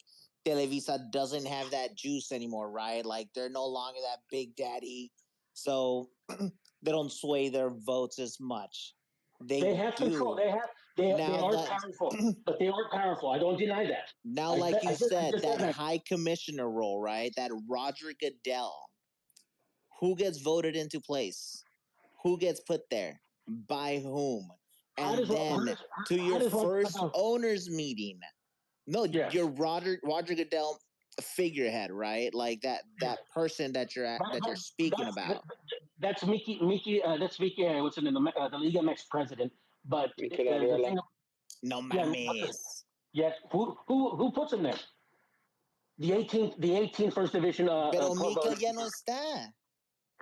Televisa doesn't have that juice anymore, right? Like they're no longer that big daddy, so they don't sway their votes as much. They They have control. do They now are that powerful, but they are powerful. I don't deny that. now, like you I said, just that said that. high commissioner role, right? That Roger Goodell, who gets voted into place? Who gets put there? By whom? How And does then to how your does one? first owners meeting. No, Yes. you're Roger Goodell figurehead, right? Like that person that you're speaking That's about. That's Mickey. What's in the Liga MX president? But Mikel the Arriola. thing, No yeah, mames. yes. Who puts him there? The 18th first division Pero club Mikel owner. ya no está.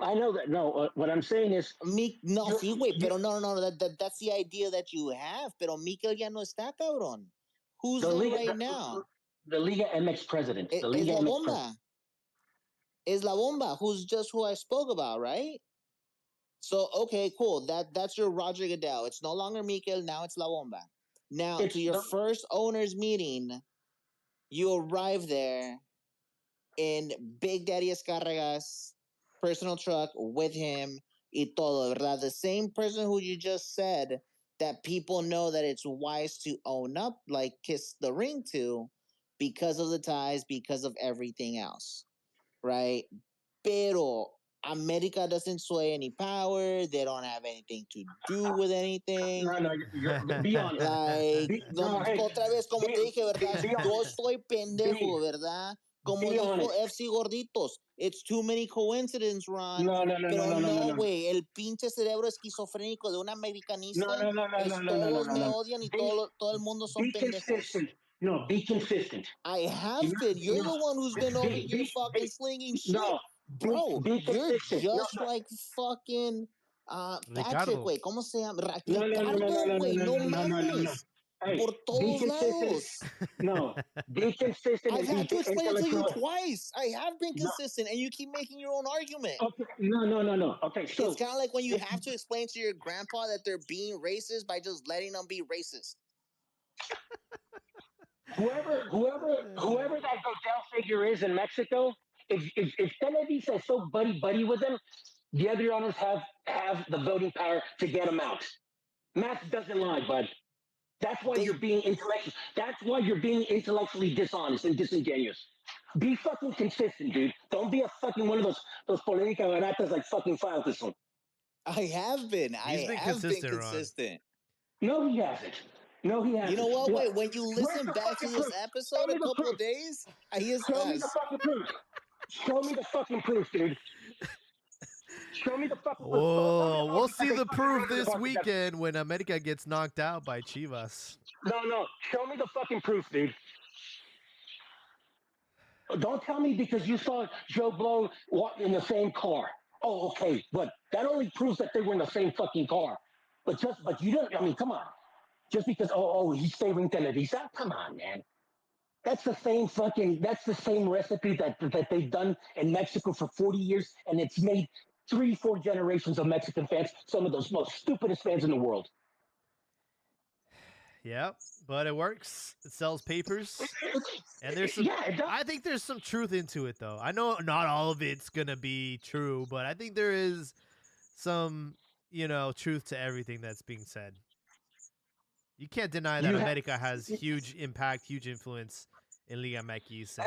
I know that. No, what I'm saying is, No, you, sí, güey, you, pero no, that's the idea that you have. Pero Mikel ya no está, cabrón. Who's the there Liga, right now? the Liga MX president, the Es Liga La MX president. Bomba. Is La Bomba, who's just who I spoke about, right? So okay, cool. That's your Roger Goodell. It's no longer Mikel, now it's La Bomba. Now to It's your the first owners meeting, you arrive there in Big Daddy Escarrega's personal truck with him y todo, ¿verdad? The same person who you just said that people know that it's wise to own up, like kiss the ring to, because of the ties, because of everything else, right? Pero America doesn't sway any power. They don't have anything to do with anything. no. Be honest. Like, no, No, hey, otra vez, como te dije, ¿verdad? be Yo honest. estoy pendejo, Be ¿verdad? Como be dijo honest. FC Gorditos, it's too many coincidences, Ron. Pero no, No. güey, el pinche cerebro esquizofrénico de un americanista es todos me No. odian y Be todo el mundo son be pendejos. consistent. No, be consistent. I You have know, been. you You're know, the one who's been over here fucking be slinging shit. no, Bro, be you're consistent. just like fucking Patrick, Ricardo. güey. ¿Cómo se llama? No, Ricardo, güey. No no. mames. Hey, Por be todos consistent. lados. No, be consistent I've and be had to explain it to you intellectual. twice. I have been No, consistent and you keep making your own argument. okay, no. Okay, It's so kind of like when you if, have to explain to your grandpa that they're being racist by just letting them be racist. whoever that Gotel figure is in Mexico, if Televisa is so buddy with them, the other owners have the voting power to get them out. Math doesn't lie, bud. That's why They you're being intellectual. That's why you're being intellectually dishonest and disingenuous. Be fucking consistent, dude. Don't be a fucking one of those política baratas like fucking Fildeson. I have been. He's I been have been consistent, Ron. consistent. No, he hasn't. No, he hasn't. You know what? Yeah. Wait, when you Where's listen the back to fucking this proof? episode Show a me the couple proof. days, he is Show me the us. fucking proof. Show me the fucking proof, dude. Show me the fucking proof. Tell me Whoa, about we'll that see they the fucking proof wrote in the this fucking depth. weekend when America gets knocked out by Chivas. No. Show me the fucking proof, dude. Don't tell me because you saw Joe Blow walk in the same car. Oh, okay, but that only proves that they were in the same fucking car. But you don't. I mean, come on. Just because he's favoring Televisa. Come on, man. That's the same recipe that they've done in Mexico for 40 years, and it's made 3, 4 generations of Mexican fans some of those most stupidest fans in the world. Yep, but it works. It sells papers. And there's some, Yeah, it does. I think there's some truth into it, though. I know not all of it's gonna be true, but I think there is some, truth to everything that's being said. You can't deny that America has huge impact, huge influence in Liga MX,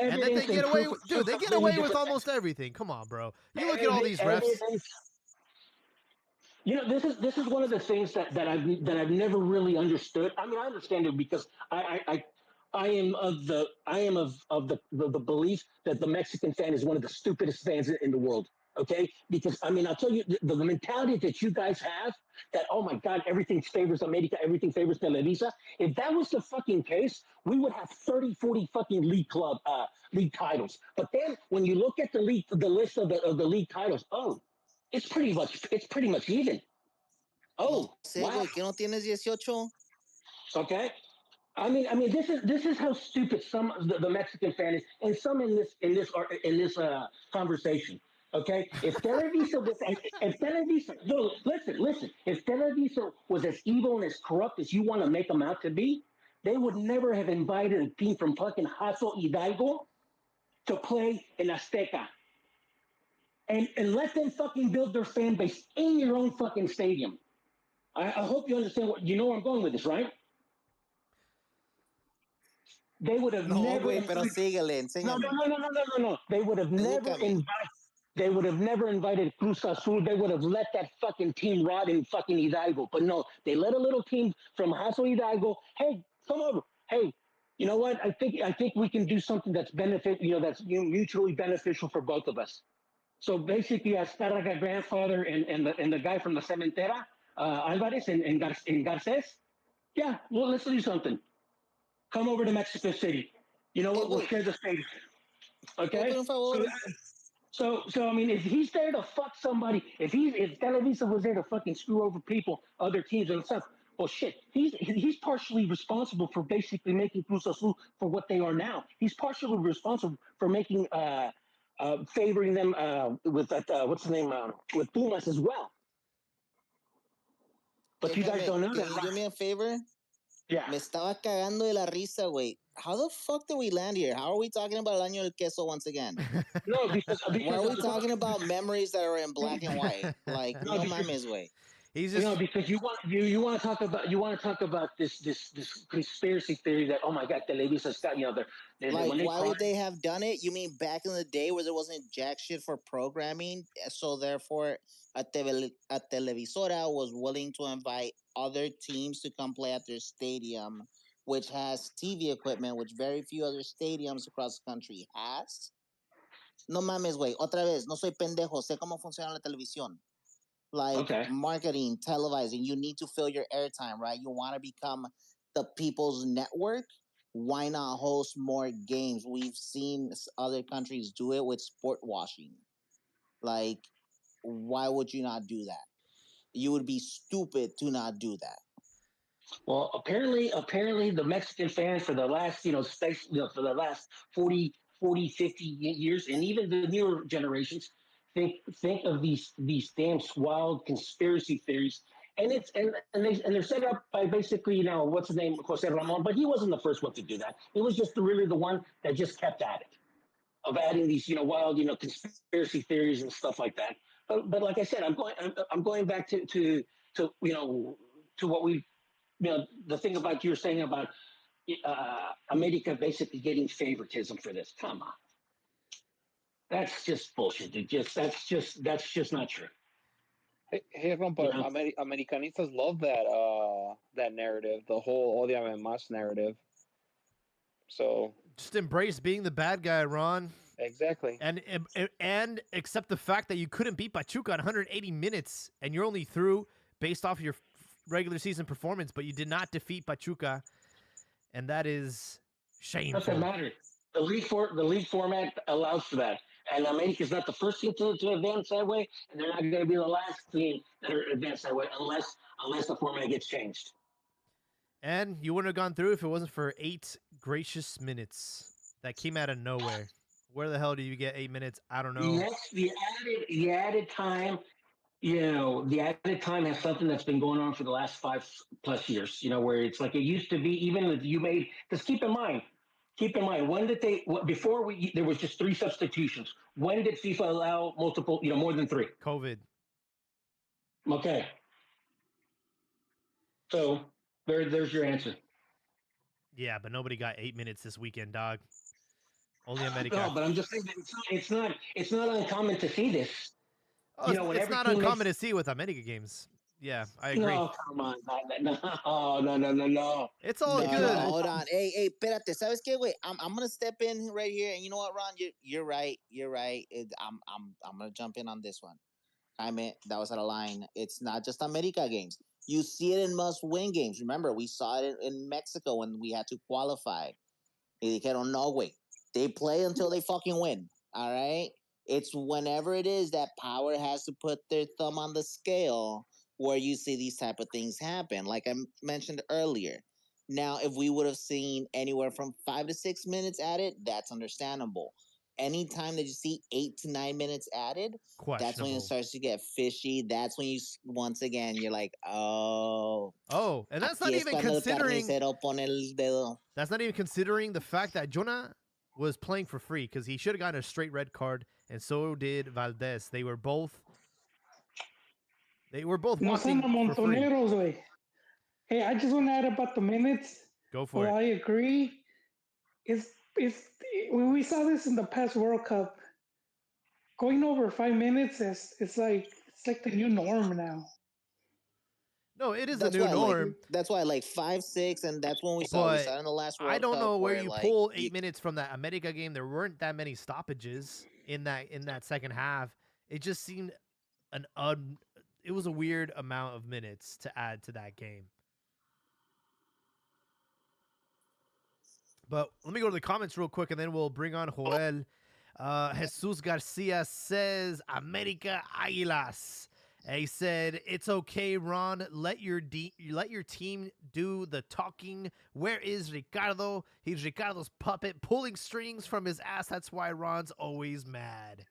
and that they get away with, dude. They get away with almost everything. Come on, bro. You look at all these refs. This is one of the things that I've never really understood. I mean, I understand it because I am of the belief that the Mexican fan is one of the stupidest fans in the world. Okay, because I mean, I'll tell you the mentality that you guys have, that oh my God, everything favors America, everything favors Televisa. If that was the fucking case, we would have 30, 40 fucking league titles. But then when you look at the list of the league titles, it's pretty much even. No Oh, sé, wow. güey, que no tienes 18. Okay. I mean, this is how stupid some of the Mexican fan is, and some in this conversation. Okay, if Televisa, no, listen, if Televisa was as evil and as corrupt as you want to make them out to be, they would never have invited a team from fucking Haso Hidalgo to play in Azteca, and let them fucking build their fan base in your own fucking stadium. I hope you understand where I'm going with this, right? They would have No, never. güey, pero síguele, No, no, enséñame. no, no, no, no, no. They would have never Edúcame. invited. They would have never invited Cruz Azul. They would have let that fucking team rot in fucking Hidalgo. But no, they let a little team from Haso Hidalgo. Hey, come over. Hey, you know what? I think we can do something that's that's mutually beneficial for both of us. So basically, I started like a grandfather and the guy from the Cementera, Alvarez and Garces. Yeah, well, let's do something. Come over to Mexico City. You know what? We'll Güey, share the stage. te voy a Okay. pedir un favor. So I mean, if he's there to fuck somebody, if Televisa was there to fucking screw over people, other teams and stuff, well, shit, he's partially responsible for basically making Cruz Azul for what they are now. He's partially responsible for making favoring them with that what's the name with Pumas as well. But Hey, you guys Jaime, don't know can that, you do right? me a favor? Yeah. Me estaba cagando de la risa, güey. How the fuck did we land here? How are we talking about El Año del Queso once again? No, because Why are we talking about memories that are in black and white? Like, no, no because mames, güey. He's you just know, because you want to talk about this conspiracy theory that oh my God, Televisa's got Like, when they why call would they have done it? You mean back in the day where there wasn't jack shit for programming? So therefore, a televisora was willing to invite other teams to come play at their stadium, which has TV equipment, which very few other stadiums across the country has. No mames, güey. Otra vez, no soy pendejo. Sé cómo funciona la televisión. Like okay. marketing, televising, you need to fill your airtime, right? You want to become the people's network. Why not host more games? We've seen other countries do it with sport washing. Like, why would you not do that? You would be stupid to not do that. Well, apparently, the Mexican fans for the last, for the last 50 years, and even the newer generations, think of these damn wild conspiracy theories, and they're set up by basically, what's his name, Jose Ramon, but he wasn't the first one to do that. He was just really the one that just kept at it, of adding these, wild, conspiracy theories and stuff like that. But like I said, I'm going back to what we the thing about you were saying about America basically getting favoritism for this. Come on, that's just bullshit. That's just not true. Hey, Ron, You but know, Americanistas love that narrative, the whole Odiame Mas narrative. So Just embrace being the bad guy, Ron. exactly. And accept the fact that you couldn't beat Pachuca in 180 minutes, and you're only through based off your regular season performance, but you did not defeat Pachuca, and that is doesn't shameful. matter. The league format allows for that. And America is not the first team to advance that way, and they're not going to be the last team that are advanced that way unless the format gets changed. And you wouldn't have gone through if it wasn't for 8 gracious minutes that came out of nowhere. Where the hell do you get 8 minutes? I don't know. Yes, the added time. The added time has something that's been going on for the last 5+ years. Where it's like it used to be. Even if you made, because keep in mind, when did they? Before there was just 3 substitutions. When did FIFA allow multiple? More than 3. COVID. Okay, so there's your answer. Yeah, but nobody got 8 minutes this weekend, dog. Only No, America. but I'm just saying that it's not uncommon to see this. Oh, When it's every not team uncommon makes. to see with America games. Yeah, I agree. No, come on, no. It's all No, good. hold on. Hey, espérate, ¿sabes qué, güey? I'm gonna step in right here, and you know what, Ron? You're right. You're right. I'm gonna jump in on this one. I meant that was out of line. It's not just America games. You see it in must-win games. Remember, we saw it in Mexico when we had to qualify. Y dijeron, no, güey. They play until they fucking win. All right? It's whenever it is that power has to put their thumb on the scale where you see these type of things happen. Like I mentioned earlier. Now, if we would have seen anywhere from 5 to 6 minutes added, that's understandable. Anytime that you see 8 to 9 minutes added, that's when it Questionable. starts to get fishy. That's when once again, you're like, oh. Oh, and that's not Aquí es even cuando el considering. carnicero pone el dedo. That's not even considering the fact that Jonah was playing for free because he should have gotten a straight red card, and so did Valdez. They were both No sean walking for free. amontoneros, güey. Hey, I just want to add about the minutes. Go for Well, it. I agree. It's when we saw this in the past World Cup, going over 5 minutes it's like the new norm now. No, it is That's the new why I like. norm. That's why I like 5, 6, and that's when we saw. We But saw it in the last World I don't Cup know where where you like pull 8 minutes from that America game. There weren't that many stoppages in that second half. It just seemed it was a weird amount of minutes to add to that game. But let me go to the comments real quick, and then we'll bring on Joel. Jesus Garcia says, America Águilas. He said, it's okay, Ron. Let your team do the talking. Where is Ricardo? He's Ricardo's puppet, pulling strings from his ass. That's why Ron's always mad.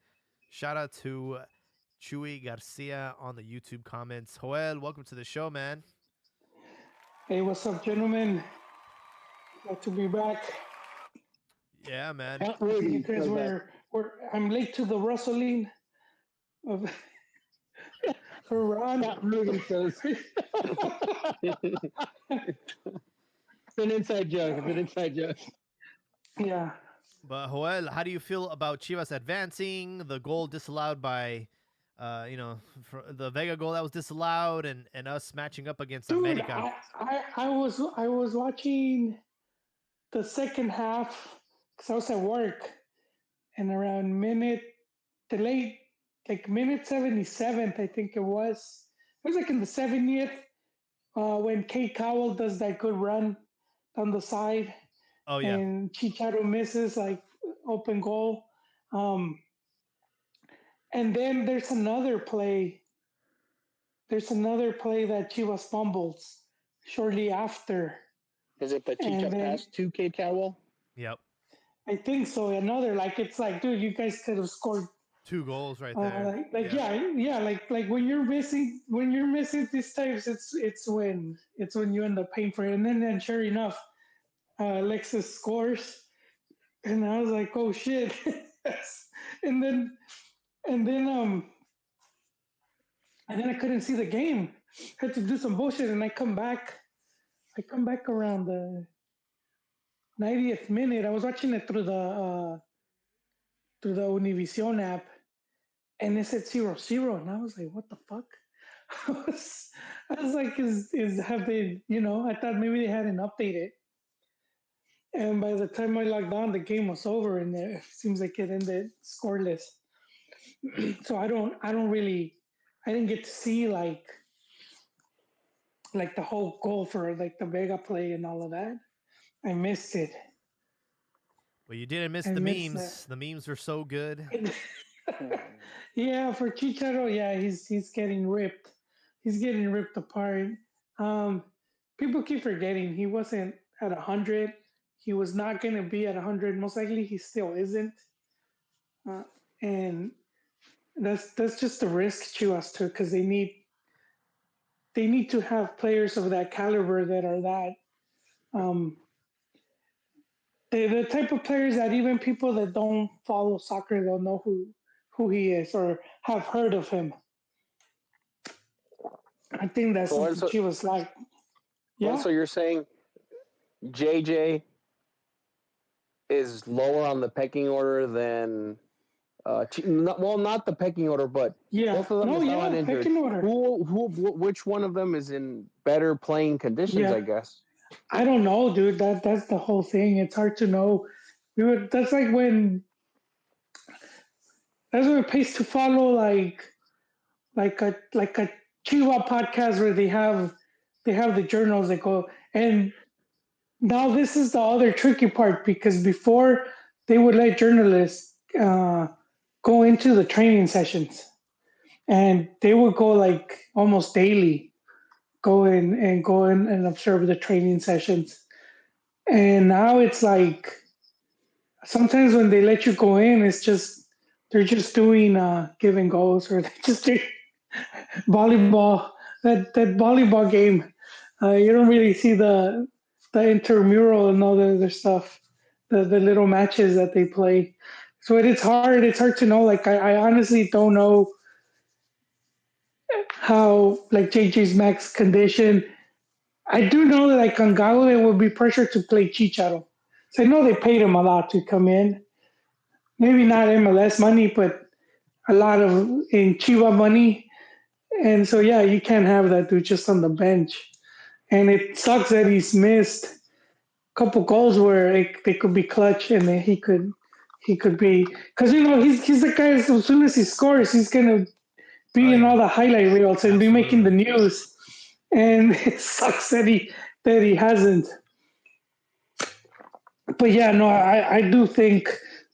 Shout out to Chuy Garcia on the YouTube comments. Joel, welcome to the show, man. Hey, what's up, gentlemen? Glad to be back. Yeah, man. Because I'm late to the wrestling of for Ron. Not really, says. It's an inside joke. Yeah. But Joel, how do you feel about Chivas advancing? The goal disallowed by, the Vega goal that was disallowed, and us matching up against Dude, America. I was watching the second half because I was at work, and around minute 77th, I think it was. It was like in the 70th when Kate Cowell does that good run down the side. Oh yeah. And Chicharo misses like open goal. And then there's another play. There's another play that Chivas fumbles shortly after. Is it Pachicha pass to Kate Cowell? Yep. I think so. Another it's like, dude, you guys could have scored 2 goals right there. Like when you're missing these types, it's when you end up paying for it. And then sure enough, Alexis scores, and I was like, oh shit. and then I couldn't see the game. I had to do some bullshit, and I come back around the 90th minute. I was watching it through the Univision app, and it said 0-0, and I was like, what the fuck? I was like, is have they? I thought maybe they hadn't updated. And by the time I logged on, the game was over, and it seems like it ended scoreless. So I don't really, I didn't get to see like the whole goal for like the Vega play and all of that. I missed it. But you didn't miss I the missed that. memes. The memes were so good. Yeah, for Chicharo, yeah, he's getting ripped. He's getting ripped apart. Um, People keep forgetting he wasn't at 100. He was not going to be at 100. Most likely, he still isn't. Uh, and that's just the risk Chivas took because they need to have players of that caliber that are that um, the type of players that even people that don't follow soccer they'll know who he is or have heard of him. I think that's So, something so, Chivas like. Yeah, so you're saying JJ is lower on the pecking order than not the pecking order, but yeah, both of them no, estaban yeah, injured. pecking order. Which one of them is in better playing conditions? Yeah, I guess. I don't know, dude. That's the whole thing. It's hard to know. That's like when that's when it pays to follow like a Chihuahua podcast where they have the journals that go and now this is the other tricky part because before they would let journalists go into the training sessions and they would go like almost daily go in and observe the training sessions and now it's like sometimes when they let you go in it's just they're just doing give and goes or they just do volleyball that volleyball game you don't really see the intramural and all the other stuff the little matches that they play so it's hard to know like I honestly don't know how like JJ's max condition I do know that like Kangalo they would be pressured to play Chicharo so I know they paid him a lot to come in maybe not MLS money but a lot of in Chiva money and so yeah you can't have that dude just on the bench and it sucks that he's missed a couple goals where they could be clutch and then he could be because he's the guy as soon as he scores he's gonna Oh be in yeah, all the highlight reels and be making the absolutely. news and it sucks that he hasn't but yeah no I do think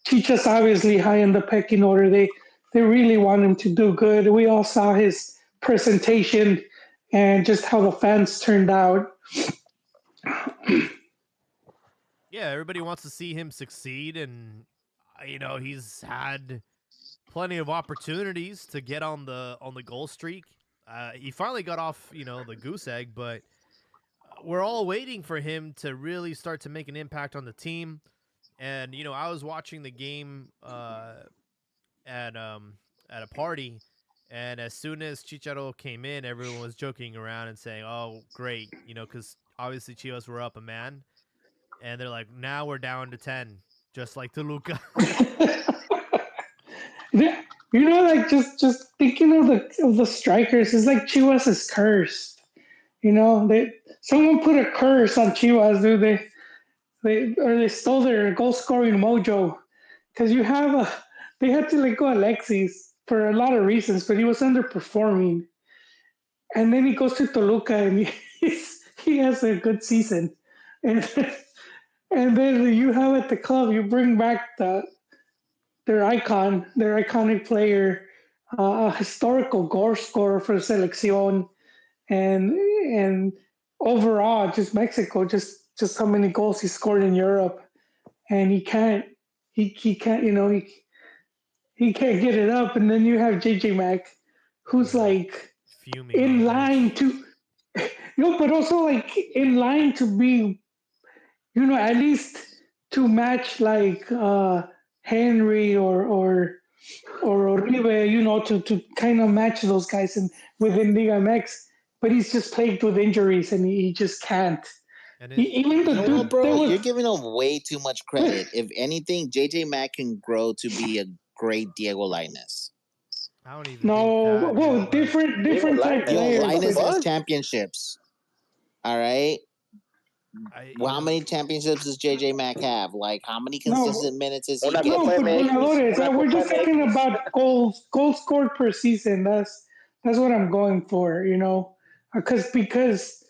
Chicha's obviously high in the pecking order they really want him to do good we all saw his presentation and just how the fans turned out. Yeah, everybody wants to see him succeed, and he's had plenty of opportunities to get on the goal streak. He finally got off, the goose egg, but we're all waiting for him to really start to make an impact on the team. And I was watching the game at at a party, and as soon as Chicharo came in, everyone was joking around and saying, "Oh, great," because obviously Chivas were up a man, and they're like, "Now we're down to 10, just like Toluca." Yeah, like just thinking of the strikers, it's like Chivas is cursed. They someone put a curse on Chivas, dude. They stole their goal scoring mojo because they had to let go Alexis for a lot of reasons, but he was underperforming, and then he goes to Toluca and he has a good season, and and then you have at the club you bring back their iconic player, a historical goal scorer for Selección, and and overall, just Mexico, just how many goals he scored in Europe, and he can't, he can't get it up, and then you have JJ Mack, who's Yeah, like fuming on the in line bench. to, but also like in line to be at least to match like Henry or Oribe, to kind of match those guys within Liga MX. But he's just plagued with injuries and he just can't. And Even You the know yeah, what, dude there bro? was You're giving him way too much credit. If anything, JJ Mack can grow to be a great Diego Lainez. I don't even think No, that. well, But different type Yo, players. Linus has but- championships. All right. Well, how know, many championships does JJ Mack have? Like, how many No, consistent minutes is he Una getting? No, Copa but MX, goleadores. una We're Copa just talking MX. about goals scored per season. That's what I'm going for. Because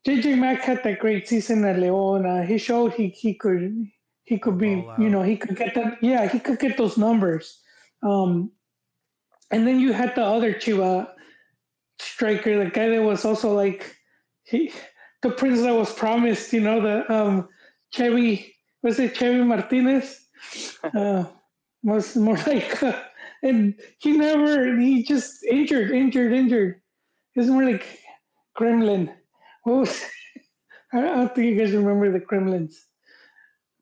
JJ Mack had that great season at Leon. He showed he could be, ball out. he could get that. Yeah, he could get those numbers. Um, and then you had the other Chiva striker, the guy that was also like he, the prince that was promised. The Chevy, was it Chevy Martinez? Was more like, and he just injured. It's more like Kremlin. What was? I don't think you guys remember the Kremlins.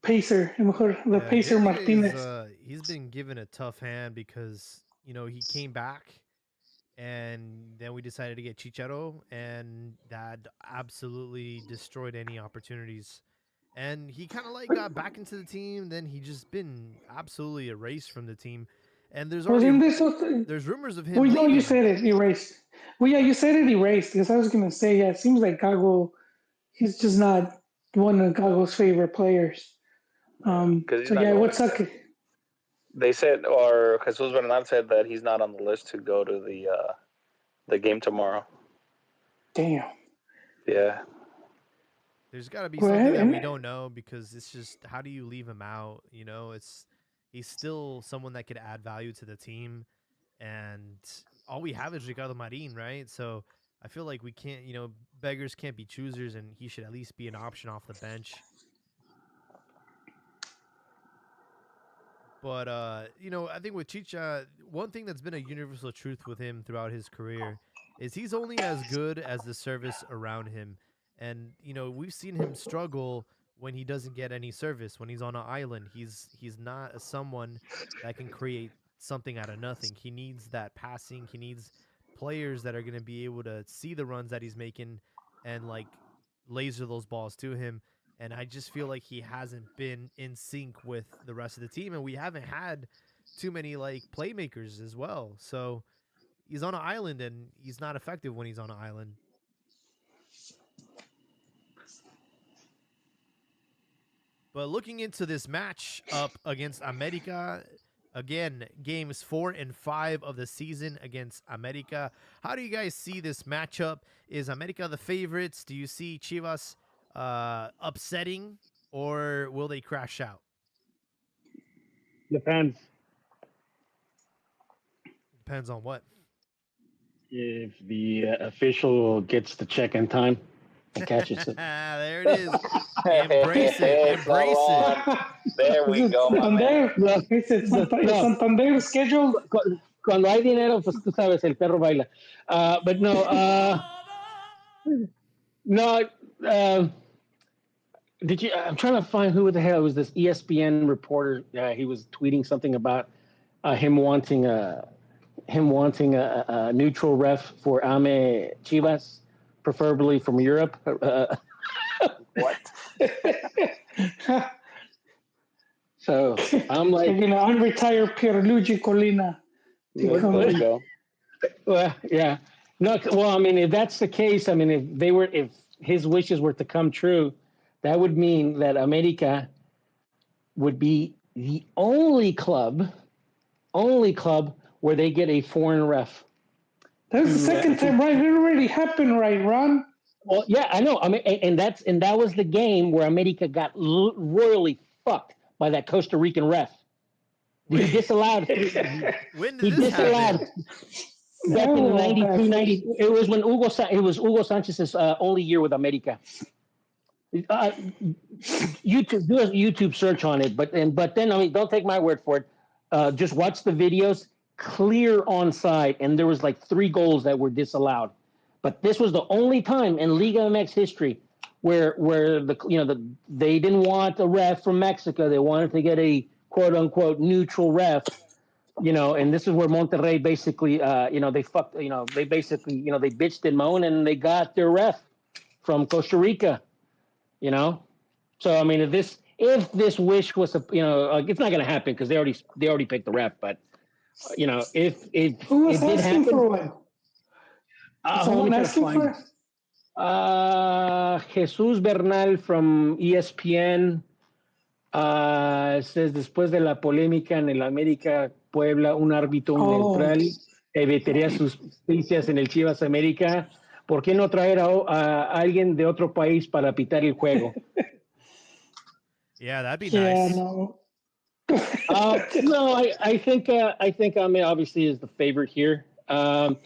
Pacer, the Yeah, Pacer Martinez. he's been given a tough hand because he came back, and then we decided to get Chicharo, and that absolutely destroyed any opportunities. And he kind of like got back into the team, then he just been absolutely erased from the team. And Wasn't this also? there's rumors of him Well, no, you leaving. said it erased. Well, yeah, you said it erased because I was gonna say, yeah, it seems like Gago, he's just not one of Gago's favorite players. Because So yeah, what's up? They said, or Jesus Bernal said that he's not on the list to go to the game tomorrow. Damn. Yeah. There's got to be Well, something that we and- don't know because it's just how do you leave him out? He's still someone that could add value to the team, and all we have is Ricardo Marin, right? So I feel like we can't, beggars can't be choosers, and he should at least be an option off the bench. But I think with Chicha, one thing that's been a universal truth with him throughout his career is he's only as good as the service around him. And we've seen him struggle when he doesn't get any service, when he's on an island. He's not someone that can create something out of nothing. He needs that passing. He needs players that are going to be able to see the runs that he's making and like laser those balls to him. And I just feel like he hasn't been in sync with the rest of the team, and we haven't had too many like playmakers as well. So he's on an island, and he's not effective when he's on an island. But looking into this match up against America, again, games 4 and 5 of the season against America. How do you guys see this matchup? Is America the favorites? Do you see Chivas upsetting, or will they crash out? Depends. Depends on what. If the official gets the check in time and catches it. There it is. Embrace it. Embrace it. There we go, my man. Santander. Is Santander scheduled? Cuando hay dinero, pues tú sabes, el perro baila. But no, did you? I'm trying to find who the hell was this ESPN reporter. He was tweeting something about him wanting a neutral ref for Ame Chivas, preferably from Europe. What? So I'm like, They're gonna unretire Pierluigi Colina. There you go. well, yeah. No, well, I mean, if that's the case, I mean, if his wishes were to come true, that would mean that America would be the only club where they get a foreign ref. That's the second time, right? It already happened, right, Ron? Well, yeah, I know. I mean, and that was the game where America got royally fucked by that Costa Rican ref. He disallowed. When He did this disallowed. happen? Back in 92, 90, it was when Hugo Sanchez's only year with America. YouTube, do a YouTube search on it, but then I mean, don't take my word for it. Just watch the videos. Clear onside, and there was like 3 goals that were disallowed. But this was the only time in Liga MX history where they didn't want a ref from Mexico. They wanted to get a quote unquote neutral ref. And this is where Monterrey basically, they fucked, they basically, they bitched and moaned, and they got their ref from Costa Rica. So I mean, if this wish was, it's not going to happen because they already picked the ref. But if Who was it did asking happen, for one? let me Someone try to asking find for it. it? Jesus Bernal from ESPN says después de la polémica en el América Puebla, un árbitro Oh, neutral evitaría sus justicias en el Chivas América. ¿Por qué no traer a alguien de otro país para pitar el juego? Yeah, that'd be yeah, nice. no. No, I think Ame obviously is the favorite here. One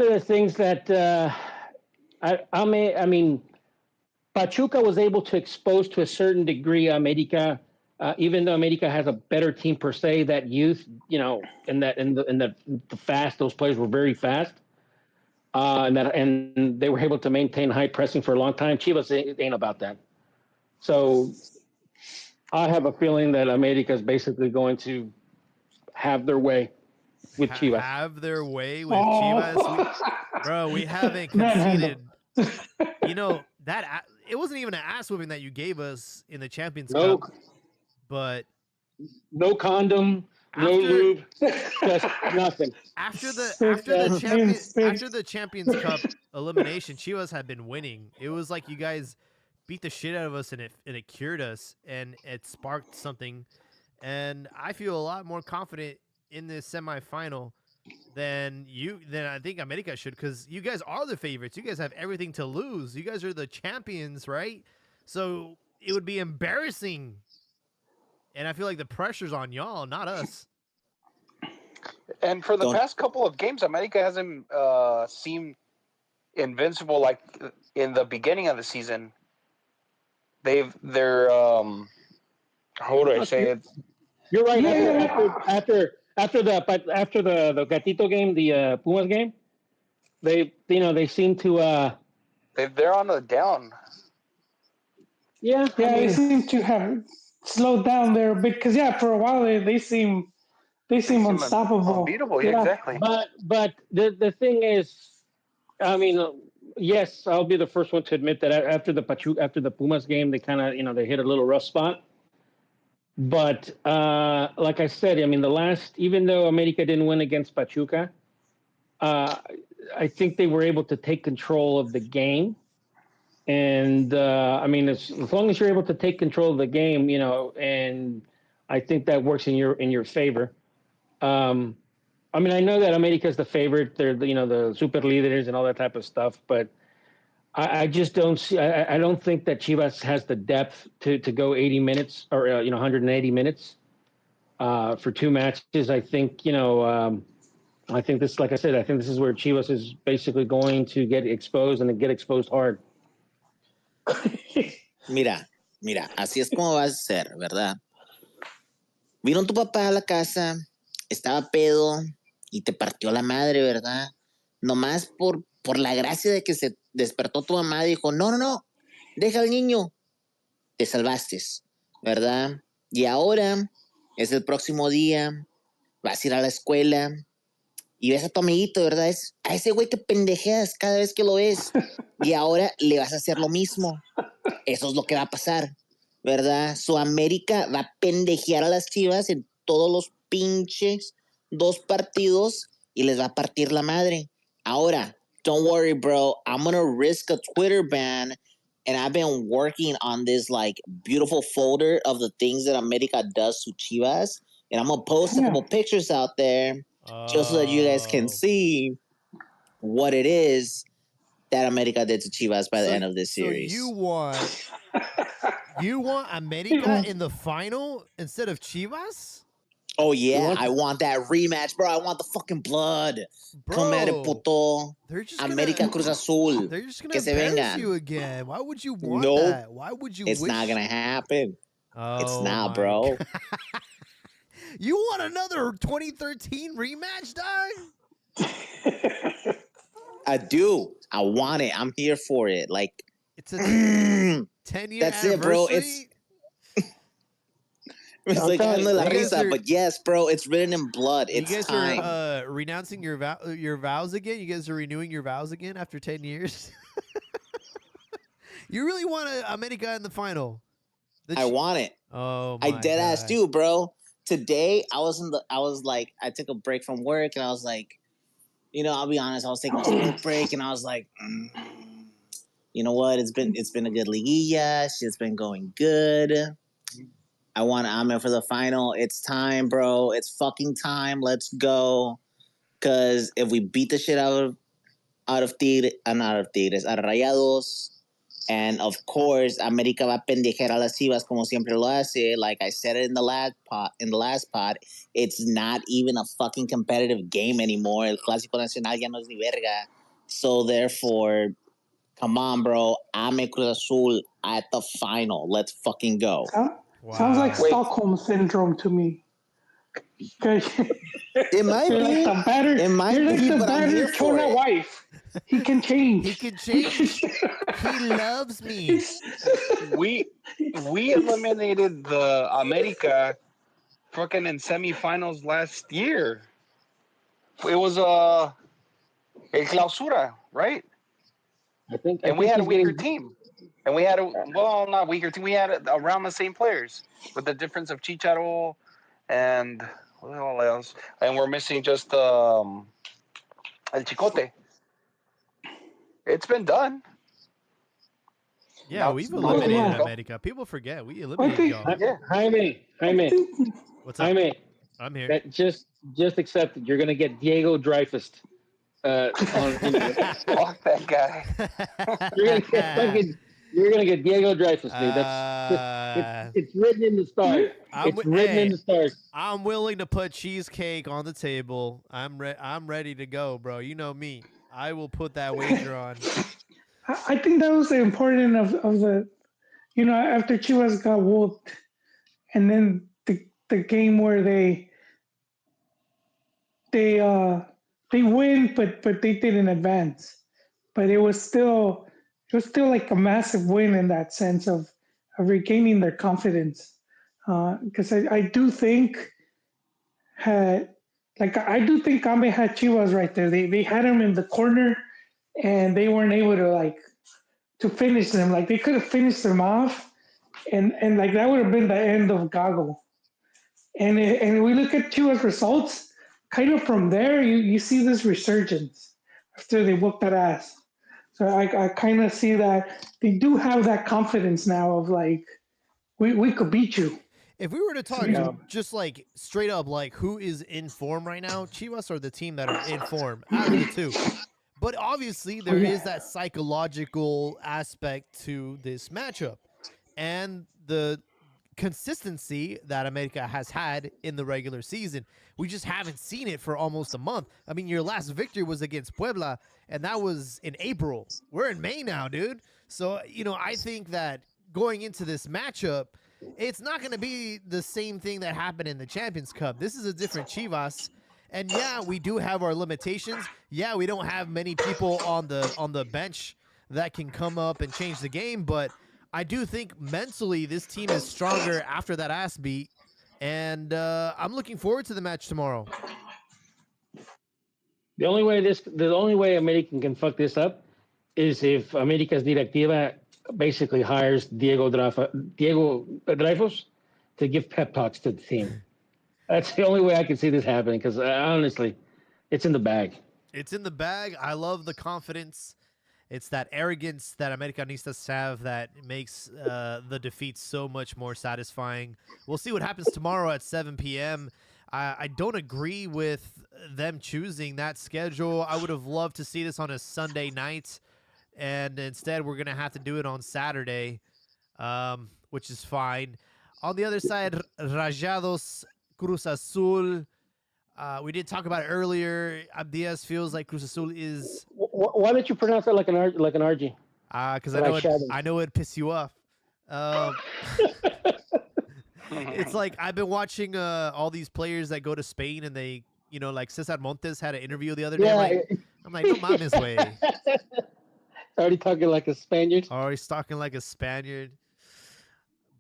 of the things that I mean, Pachuca was able to expose to a certain degree America, even though America has a better team per se. That youth, in the fast, those players were very fast, and they were able to maintain high pressing for a long time. Chivas ain't about that. So I have a feeling that America is basically going to have their way with Chivas. Have their way with Chivas. Bro, we haven't conceded. It wasn't even an ass whooping that you gave us in the Champions Cup, but no condom, no lube, just nothing. After the Champions Cup elimination, Chivas had been winning. It was like you guys beat the shit out of us, and it cured us, and it sparked something. And I feel a lot more confident in this semifinal than I think America should, because you guys are the favorites. You guys have everything to lose. You guys are the champions, right? So it would be embarrassing. And I feel like the pressure's on y'all, not us. And for the past couple of games, America hasn't seemed invincible like in the beginning of the season. They're how do I say it? You're right. After the Gatito game, the Pumas game, they seem to they're on the down. Yeah, they seem to have slowed down there because for a while they seem unstoppable. Unbeatable, yeah, exactly. But the thing is, I mean, yes, I'll be the first one to admit that after the Pumas game, they kind of they hit a little rough spot. But like I said, I mean, even though America didn't win against Pachuca, I think they were able to take control of the game. And I mean, as long as you're able to take control of the game, and I think that works in your favor. I mean, I know that America is the favorite; they're the super leaders and all that type of stuff. But I just don't see. I don't think that Chivas has the depth to go 80 minutes or 180 minutes for two matches. I think I think this, like I said, I think this is where Chivas is basically going to get exposed and get exposed hard. Mira, así es como va a ser, ¿verdad? Vino tu papá a la casa, estaba pedo y te partió la madre, ¿verdad? Nomás por la gracia de que se despertó tu mamá y dijo, no, deja al niño. Te salvaste, ¿verdad? Y ahora es el próximo día, vas a ir a la escuela y ves a tu amiguito, ¿verdad? Es a ese güey que pendejeas cada vez que lo ves y ahora le vas a hacer lo mismo. Eso es lo que va a pasar, ¿verdad? América va a pendejear a las Chivas en todos los pinches 2 partidos y les va a partir la madre. Ahora, don't worry, bro. I'm gonna risk a Twitter ban, and I've been working on this like beautiful folder of the things that America does to Chivas, and I'm gonna post a couple pictures out there just so that you guys can see what it is that America did to Chivas by the end of this series. So you want America in the final instead of Chivas? Oh yeah, I want that rematch, bro. I want the fucking blood. Come at it, puto. America Cruz Azul. They're just gonna embarrass you again. Why would you want that? Why would you? It's not gonna happen. Oh, it's not, bro. You want another 2013 rematch, dog? I do. I want it. I'm here for it. Like it's a 10-year that's anniversary. It, bro. It's like la risa, but yes, bro, it's written in blood. It's you guys time. are renouncing your vows again. You guys are renewing your vows again after 10 years. You really want America in the final? I want it. Oh, I dead ass do, bro. today I took a break from work and I was like, I'll be honest, I was taking a smoke break and I was like, you know what? It's been a good liguilla. Shit's been going good. I want Ame for the final. It's time, bro. It's fucking time. Let's go. Because if we beat the shit out of Tigres, out of Rayados, and of course, América va a pendejer a las Chivas como siempre lo hace. Like I said it in the last pod, it's not even a fucking competitive game anymore. El Clásico Nacional ya no es ni verga. So therefore, come on, bro. Ame Cruz Azul at the final. Let's fucking go. Sounds like Stockholm syndrome to me. It might you're be. Like the better, it might you're be, like the but I'm here better for Chona it. wife. He can change. He can change. He loves me. We eliminated the America fucking in semifinals last year. It was El Clausura, right? I think We had a he's weaker getting- team. And we had not weaker team. We had around the same players with the difference of Chicharo and what else? And we're missing just El Chicote. It's been done. Yeah, Now we've it's eliminated yeah. America. People forget we eliminated y'all. Yeah. Jaime, What's up? Jaime, I'm here. that just accept it. You're gonna get Diego Dreyfus. Fuck that guy. You're gonna get Diego Dreyfus, dude. That's it's written in the stars. It's written in the stars. I'm willing to put cheesecake on the table. I'm ready to go, bro. You know me. I will put that wager on. I think that was the important of the, after Chivas got whooped, and then the game where they win, but they didn't advance. But it was still like a massive win in that sense of regaining their confidence. Because I do think I do think Ame had Chivas right there. They had him in the corner, and they weren't able to finish them. Like they could have finished them off, and like that would have been the end of Gago. And we look at Chivas results, kind of from there, you see this resurgence after they whooped that ass. So I kind of see that they do have that confidence now of like, we could beat you. If we were to talk just like straight up, like who is in form right now, Chivas are the team that are in form out of the two. But obviously there is that psychological aspect to this matchup and the consistency that America has had in the regular season. We just haven't seen it for almost a month. I mean, your last victory was against Puebla, and that was in April. We're in May now, dude. So, I think that going into this matchup, it's not going to be the same thing that happened in the Champions Cup. This is a different Chivas. And yeah, we do have our limitations. Yeah, we don't have many people on the bench that can come up and change the game, but I do think mentally this team is stronger after that ass beat, and I'm looking forward to the match tomorrow. The only way American can fuck this up is if America's directiva basically hires Diego Dreyfus to give pep talks to the team. That's the only way I can see this happening, because honestly, it's in the bag. It's in the bag. I love the confidence. It's that arrogance that Americanistas have that makes the defeat so much more satisfying. We'll see what happens tomorrow at 7 p.m. I don't agree with them choosing that schedule. I would have loved to see this on a Sunday night, and instead we're going to have to do it on Saturday, which is fine. On the other side, Rayados, Cruz Azul. We did talk about it earlier. Abdias feels like Cruz Azul is... Why don't you pronounce that like an RG? Because I know it piss you off. It's like I've been watching all these players that go to Spain and they, like Cesar Montes had an interview the other day. I'm like, no mames, way. Already talking like a Spaniard. Already talking like a Spaniard.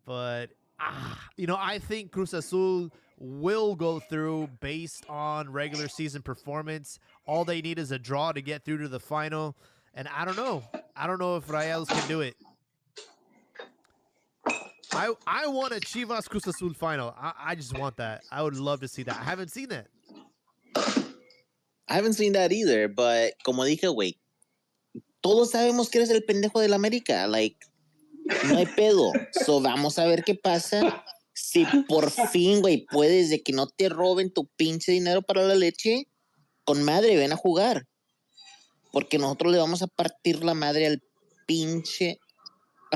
But, I think Cruz Azul will go through based on regular season performance. All they need is a draw to get through to the final. And I don't know. I don't know if Rayados can do it. I want a Chivas Cruz Azul final. I just want that. I would love to see that. I haven't seen that. I haven't seen that either, but como dije, güey, todos sabemos que eres el pendejo del América. Like, no hay pedo. So, vamos a ver qué pasa. Si por fin, güey, puedes de que no te roben tu pinche dinero para la leche, con madre, ven a jugar. Porque nosotros le vamos a partir la madre a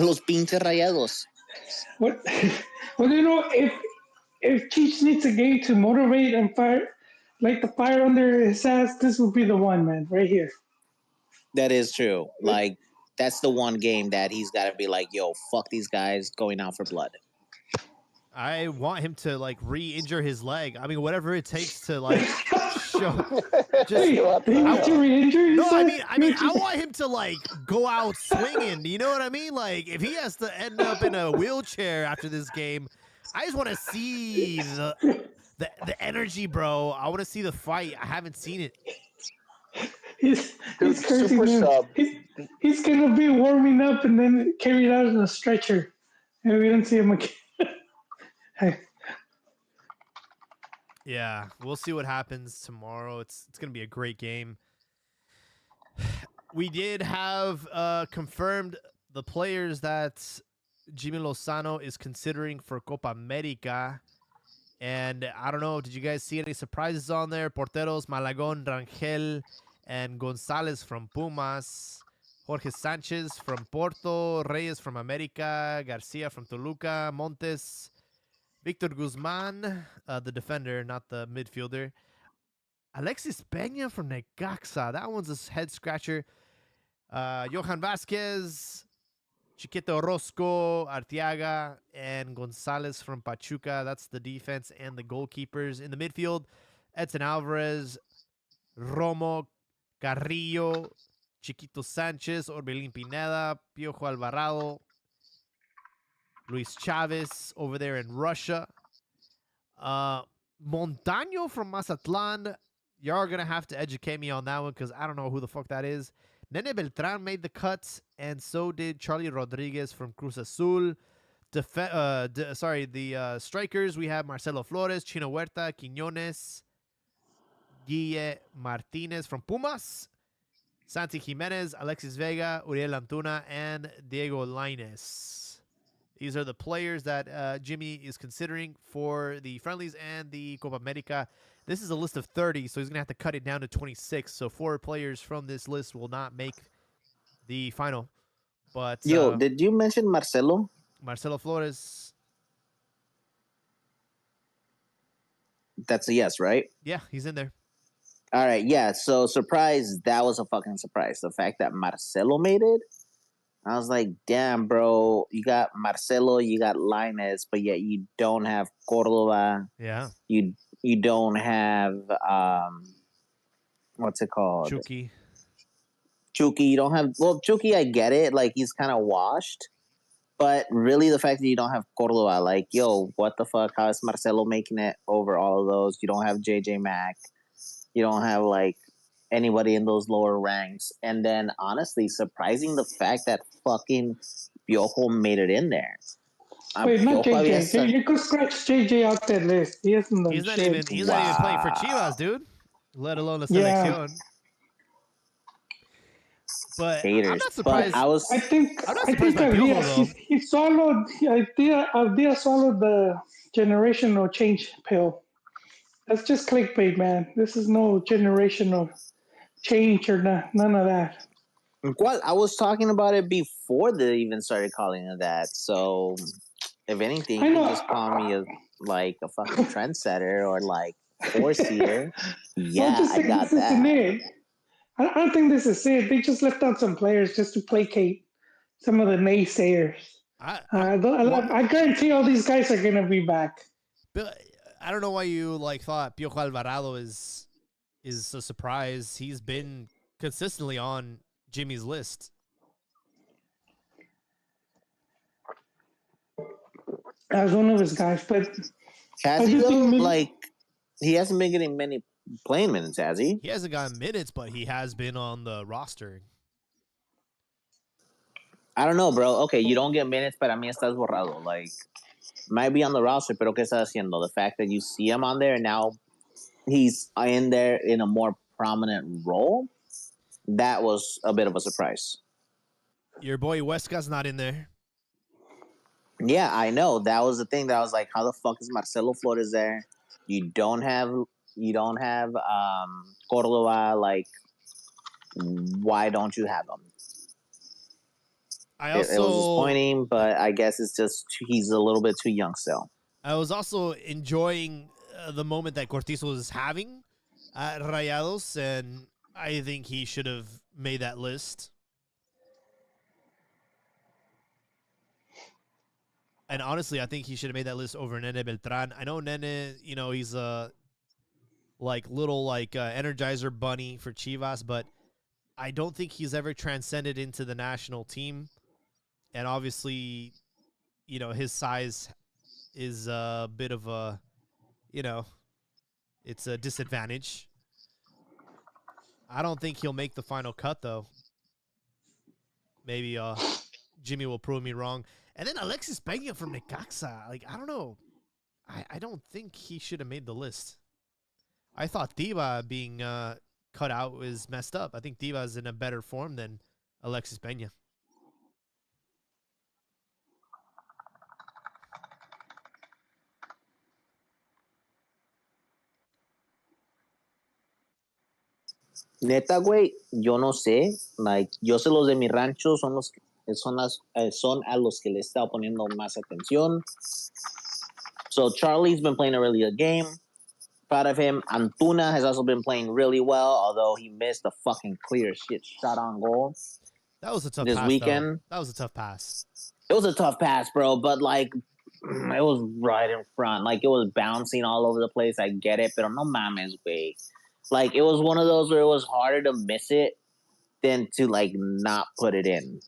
los pinches rayados. What? Well, if Cheech needs a game to motivate and fire, like the fire under his ass, this would be the one, man, right here. That is true. Like, that's the one game that he's got to be like, yo, fuck these guys going out for blood. I want him to like re-injure his leg. I mean, whatever it takes to like show. Just, He wants to re-injure no, I himself? mean, I want him to like go out swinging. You know what I mean? Like, if he has to end up in a wheelchair after this game, I just want to see the energy, bro. I want to see the fight. I haven't seen it. He's Dude, cursing super him. sub. He's gonna be warming up and then carried out in a stretcher, and we don't see him again. Yeah, we'll see what happens tomorrow. It's gonna be a great game. We did have confirmed the players that Jimmy Lozano is considering for Copa America. And I don't know, did you guys see any surprises on there? Porteros, Malagon, Rangel, and Gonzalez from Pumas. Jorge Sanchez from Porto. Reyes from America. Garcia from Toluca. Montes. Victor Guzman, the defender, not the midfielder. Alexis Peña from Necaxa. That one's a head scratcher. Johan Vasquez, Chiquito Orozco, Arteaga, and Gonzalez from Pachuca. That's the defense and the goalkeepers. In the midfield, Edson Alvarez, Romo, Carrillo, Chiquito Sanchez, Orbelín Pineda, Piojo Alvarado, Luis Chavez over there in Russia. Montaño from Mazatlan. You're going to have to educate me on that one because I don't know who the fuck that is. Nene Beltran made the cuts, and so did Charlie Rodriguez from Cruz Azul. The strikers, we have Marcelo Flores, Chino Huerta, Quiñones, Guille Martinez from Pumas, Santi Jimenez, Alexis Vega, Uriel Antuna, and Diego Lainez. These are the players that Jimmy is considering for the friendlies and the Copa America. This is a list of 30, so he's going to have to cut it down to 26. So 4 players from this list will not make the final. But Yo, did you mention Marcelo? Marcelo Flores. That's a yes, right? Yeah, he's in there. All right, yeah. So surprise, that was a fucking surprise. The fact that Marcelo made it, I was like, damn, bro, you got Marcelo, you got Lainez, but yet you don't have Cordova. Yeah. You don't have what's it called? Chucky. You don't have Chucky, I get it, like he's kind of washed. But really the fact that you don't have Cordova, like, yo, what the fuck? How is Marcelo making it over all of those? You don't have JJ Mack. You don't have like anybody in those lower ranks. And then honestly, surprising the fact that fucking Piojo made it in there. Wait, not JJ. You could scratch JJ out that list. He's not even playing for Chivas, dude. Let alone the selección. Yeah. But haters. I'm not surprised. I think he swallowed. Idea swallowed the generational change pill. That's just clickbait, man. This is no generational change or none of that. Well, I was talking about it before they even started calling it that. So, if anything, you just call me like a fucking trendsetter or like foreseer. Yeah, I got that. I don't think this is it. They just left out some players just to placate some of the naysayers. I guarantee all these guys are going to be back. But I don't know why you thought Piojo Alvarado is a surprise. He's been consistently on Jimmy's list. As one of his guys, but has he though? He hasn't been getting many playing minutes, has he? He hasn't gotten minutes, but he has been on the roster. I don't know, bro. Okay, you don't get minutes, but a mí estás borrado. Like, might be on the roster, pero ¿qué estás haciendo? The fact that you see him on there and now he's in there in a more prominent role, that was a bit of a surprise. Your boy Huesca's not in there. Yeah, I know. That was the thing that I was like, how the fuck is Marcelo Flores there? You don't have Cordova. Like, why don't you have him? It was disappointing, but I guess it's just he's a little bit too young still. I was also enjoying the moment that Cortizo was having at Rayados, and I think he should have made that list. And honestly, I think he should have made that list over Nene Beltran. I know Nene, he's a little Energizer bunny for Chivas, but I don't think he's ever transcended into the national team. And obviously, his size is a bit of a, it's a disadvantage. I don't think he'll make the final cut, though. Maybe Jimmy will prove me wrong. And then Alexis Peña from Necaxa. I don't know. I don't think he should have made the list. I thought Diva being cut out was messed up. I think Diva is in a better form than Alexis Peña. Neta, güey, yo no sé. Like, yo sé los de mi rancho son a los que le he estado poniendo más atención. So Charlie's been playing a really good game. Proud of him. Antuna has also been playing really well, although he missed a fucking clear shit shot on goal. That was a tough this pass, weekend. Though. That was a tough pass. It was a tough pass, bro, but it was right in front. Like, it was bouncing all over the place. I get it, but no mames, güey. Like, it was one of those where it was harder to miss it than to, not put it in.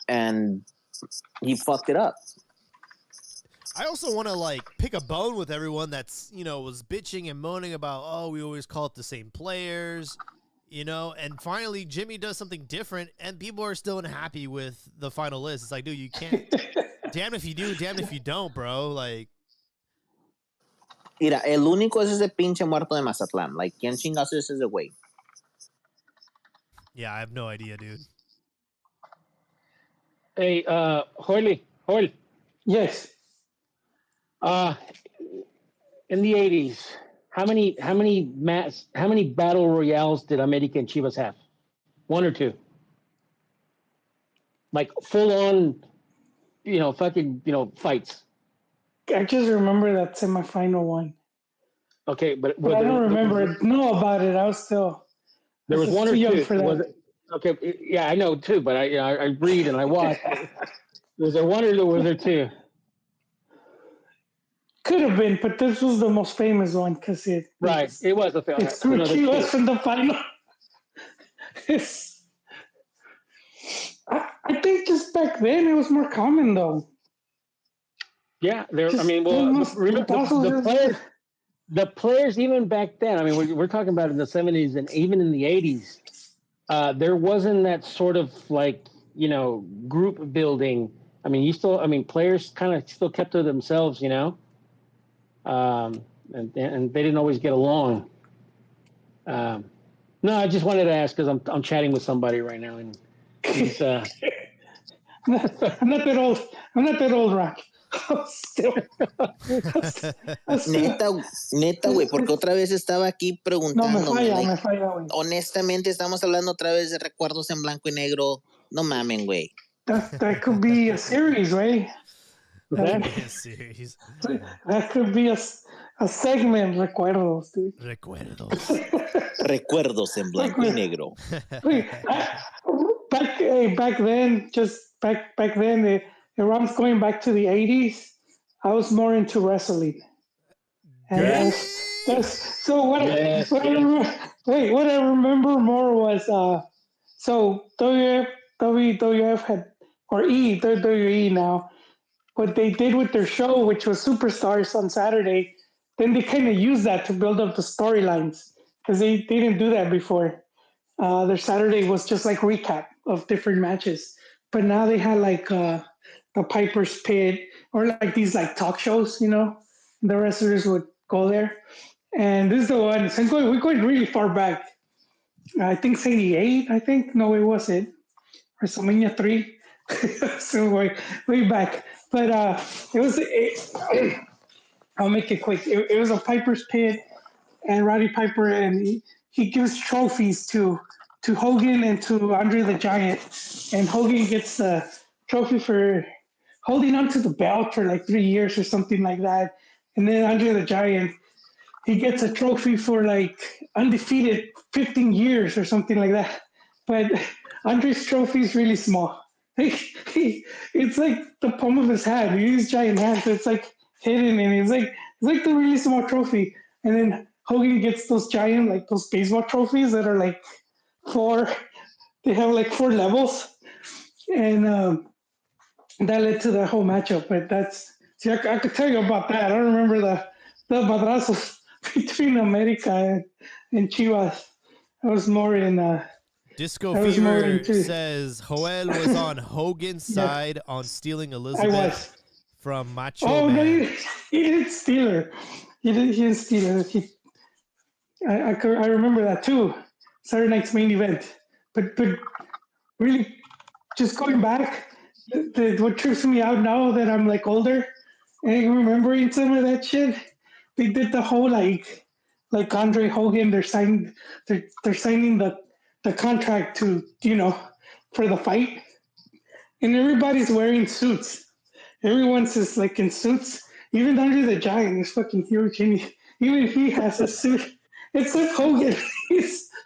And he fucked it up. I also want to, pick a bone with everyone that's, was bitching and moaning about, oh, we always call it the same players, and finally Jimmy does something different, and people are still unhappy with the final list. It's like, dude, you can't. Damn if you do, damn if you don't, bro. Mira, el único es ese pinche muerto de Mazatlán. ¿Quién chingazo es ese güey? Yeah, I have no idea, dude. Hey, Hoyle. Yes. In the 80s, how many battle royales did America and Chivas have? One or two? Full on, fights. I just remember that semifinal one. Okay, but I don't know about it. I was still. There was one or two. For that. Okay, yeah, I know too, but I read and I watch. Was there one or was there two? Could have been, but this was the most famous one because it was the famous. It's through Chivas from the final. I think just back then it was more common though. Yeah, the players even back then. I mean, we're talking about in the 70s and even in the 80s. There wasn't that sort of group building. I mean, players kind of still kept to themselves, and they didn't always get along. No, I just wanted to ask because I'm chatting with somebody right now, and it's, I'm not that old, Rock. Neta, güey, porque otra vez estaba aquí preguntando. No, me falla, güey. Honestamente, estamos hablando otra vez de recuerdos en blanco y negro. No mamen, güey. That could be a series, right? That could be a series. That could be a segment, recuerdos, dude. Recuerdos en blanco y negro. Back then, if I'm going back to the 80s, I was more into wrestling. And so what I remember more was so WWF had, or WWE now, what they did with their show, which was Superstars on Saturday, then they kind of used that to build up the storylines because they didn't do that before. their Saturday was just like recap of different matches. But now they had like the Piper's Pit or like these like talk shows, you know. The wrestlers would go there, and this is the one. So we're going really far back. I think it's 88. I think no, it wasn't. WrestleMania 3. So way back. But it was. I'll make it quick. It was a Piper's Pit, and Roddy Piper, and he gives trophies to Hogan and to Andre the Giant, and Hogan gets the trophy for holding on to the belt for like 3 years or something like that, and then Andre the Giant he gets a trophy for like undefeated 15 years or something like that. But Andre's trophy is really small. It's like the palm of his hand. He uses giant hands, so it's like hidden, and it's like the really small trophy. And then Hogan gets those giant like those baseball trophies that are like four. They have like four levels, and that led to the whole matchup. But that's see, I could tell you about that. I don't remember the madrazos between America and Chivas. I was more in. Disco I was more Fever into. says Joel was on Hogan's Yeah, side on stealing I Elizabeth was. from Macho Oh no, Man. he didn't steal her. He didn't steal her. I remember that too. Saturday night's main event. But really, just going back, what trips me out now that I'm like older and remembering some of that shit, they did the whole like Andre Hogan. They're signing the contract to for the fight, and everybody's wearing suits. Everyone's just like in suits. Even Andre the Giant is fucking huge, and even he has a suit. It's like Hogan.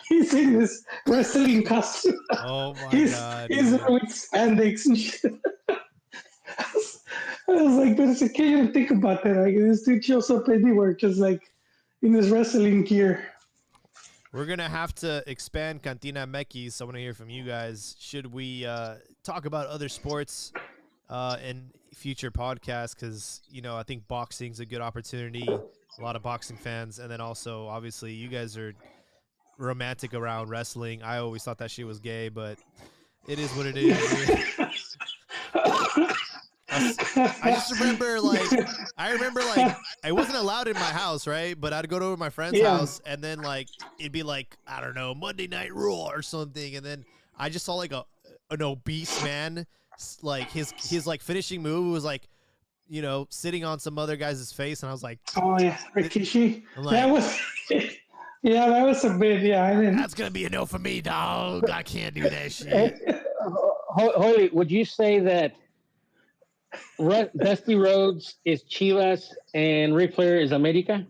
He's in this wrestling costume. Oh my he's god, he's dude. there with spandex and shit. I was like, but I can't even think about that. Like this dude shows up anywhere, just like in his wrestling gear. We're gonna have to expand Cantina Mekis. I want to hear from you guys. Should we talk about other sports in future podcasts? Because I think boxing's a good opportunity. A lot of boxing fans, and then also obviously you guys are romantic around wrestling. I always thought that shit was gay, but it is what it is. I just remember like I wasn't allowed in my house, right? But I'd go to my friend's Yeah. house, and then like it'd be like I don't know Monday Night Raw or something, and then I just saw like an obese man, like his like finishing move was like sitting on some other guy's face, and I was like, Oh yeah, Rikishi. I'm like, That was. Yeah, that was a bit. Yeah, I didn't. that's gonna be a no for me, dog. I can't do that shit. Holy, would you say that Dusty Rhodes is Chivas and Ric Flair is America?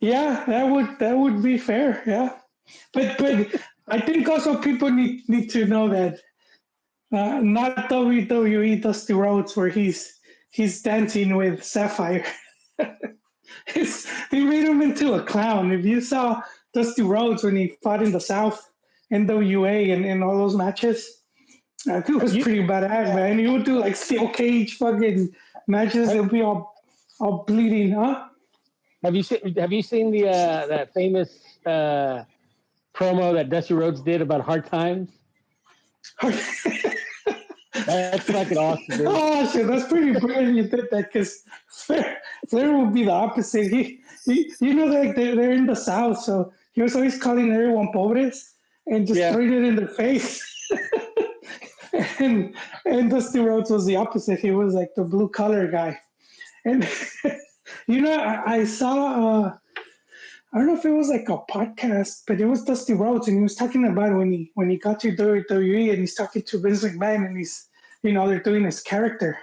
Yeah, that would be fair. Yeah, but I think also people need to know that not WWE Dusty Rhodes where he's dancing with Sapphire. They made him into a clown. If you saw Dusty Rhodes when he fought in the South, NWA, and all those matches, it was pretty badass, man. He would do like steel cage fucking matches. They'll be all bleeding, huh? Have you seen the that famous promo that Dusty Rhodes did about hard times? That's fucking awesome, dude. Oh shit, that's pretty brilliant you did that because Flair would be the opposite. Like they're in the South, so he was always calling everyone pobres and just throwing it in their face. and Dusty Rhodes was the opposite. He was like the blue collar guy. And I saw I don't know if it was like a podcast, but it was Dusty Rhodes, and he was talking about when he got to WWE, and he's talking to Vince McMahon, and he's they're doing his character,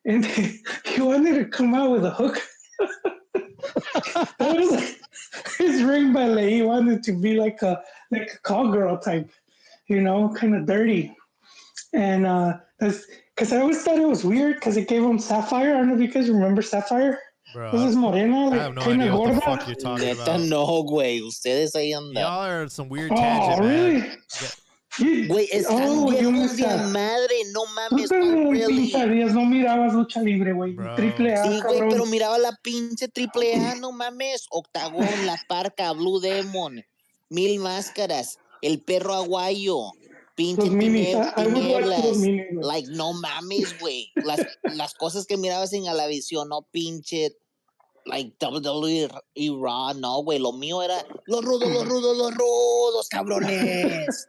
and he wanted to come out with a hook. That was like his ring ballet. He wanted to be like a cowgirl type, kind of dirty, and that's because I always thought it was weird because it gave him Sapphire. I don't know if you guys remember Sapphire. Bro, This is Morena, I have no idea what the fuck you're talking Neta, about. no, güey. Ustedes ahí andan. Y'all are some weird Oh, tangent, really? man. Güey, están viejos de a madre. No mames, Tú really. pinche no mirabas lucha libre, güey. Bro. Triple A, Sí, güey, cabrón. pero miraba la pinche triple A, no mames. Octagón, La Parca, Blue Demon. Mil Máscaras, El Perro Aguayo, Los pinche minis. I would watch those Tinieblas. minis. Like, no mames, güey. Las cosas que mirabas en Galavisión, no pinche, like WWE Raw, no, güey. Lo mío era los rudos, cabrones.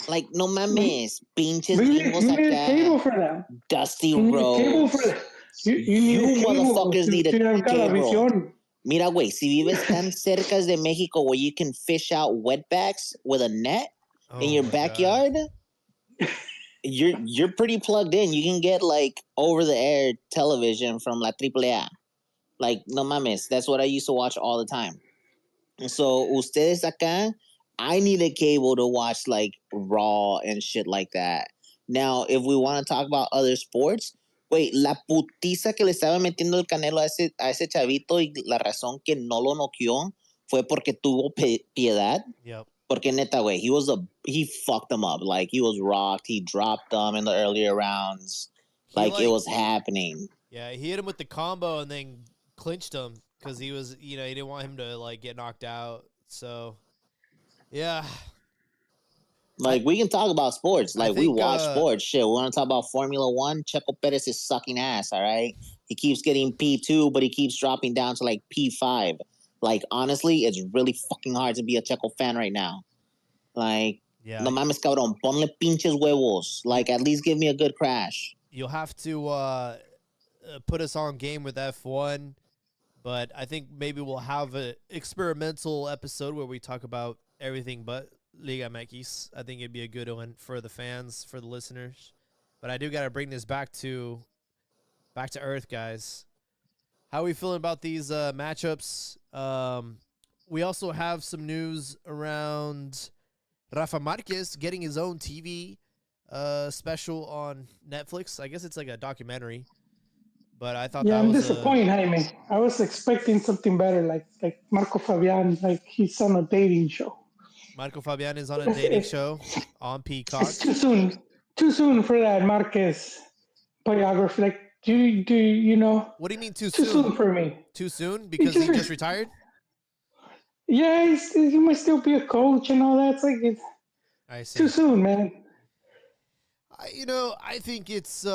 Like, no mames, pinches gringos You need a acá. cable for that. Dusty You need a cable for Rhodes. that. You need a cable Motherfuckers need a to have cable. Galavisión. Mira, güey, si vives tan cerca de México where you can fish out wetbacks with a net in your backyard, you're pretty plugged in. You can get like over the air television from La AAA. Like, no mames, that's what I used to watch all the time. So, ustedes acá, I need a cable to watch like Raw and shit like that. Now, if we want to talk about other sports, wait, la putiza que le estaba metiendo el Canelo a ese chavito y la razón que no lo noqueó fue porque tuvo piedad. Yep. Porque neta, güey, he fucked him up. Like, he was rocked. He dropped them in the earlier rounds. Like, it was happening. Yeah, he hit him with the combo and then clinched him because he was, he didn't want him to like get knocked out. So, yeah. Like, we can talk about sports. Like, we watch sports. Shit, we want to talk about Formula One. Checo Perez is sucking ass, all right? He keeps getting P2, but he keeps dropping down to, like, P5. Like, honestly, it's really fucking hard to be a Checo fan right now. Like, no mames, cabrón. Ponle pinches huevos. Like, at least give me a good crash. You'll have to put us on game with F1, but I think maybe we'll have an experimental episode where we talk about everything but Liga MX. I think it'd be a good one for the fans, for the listeners. But I do got to bring this back to earth, guys. How are we feeling about these matchups? We also have some news around Rafa Marquez getting his own TV special on Netflix. I guess it's like a documentary. But I thought I'm disappointed, Jaime. I was expecting something better, like Marco Fabian, like he's on a dating show. Marco Fabian is on a dating show on Peacock. It's too soon for that Marquez biography. Like, do you know? What do you mean too soon? Too soon for me. Too soon because he just retired? Yeah, he might still be a coach and all that. It's like I see. Too soon, man. I think it's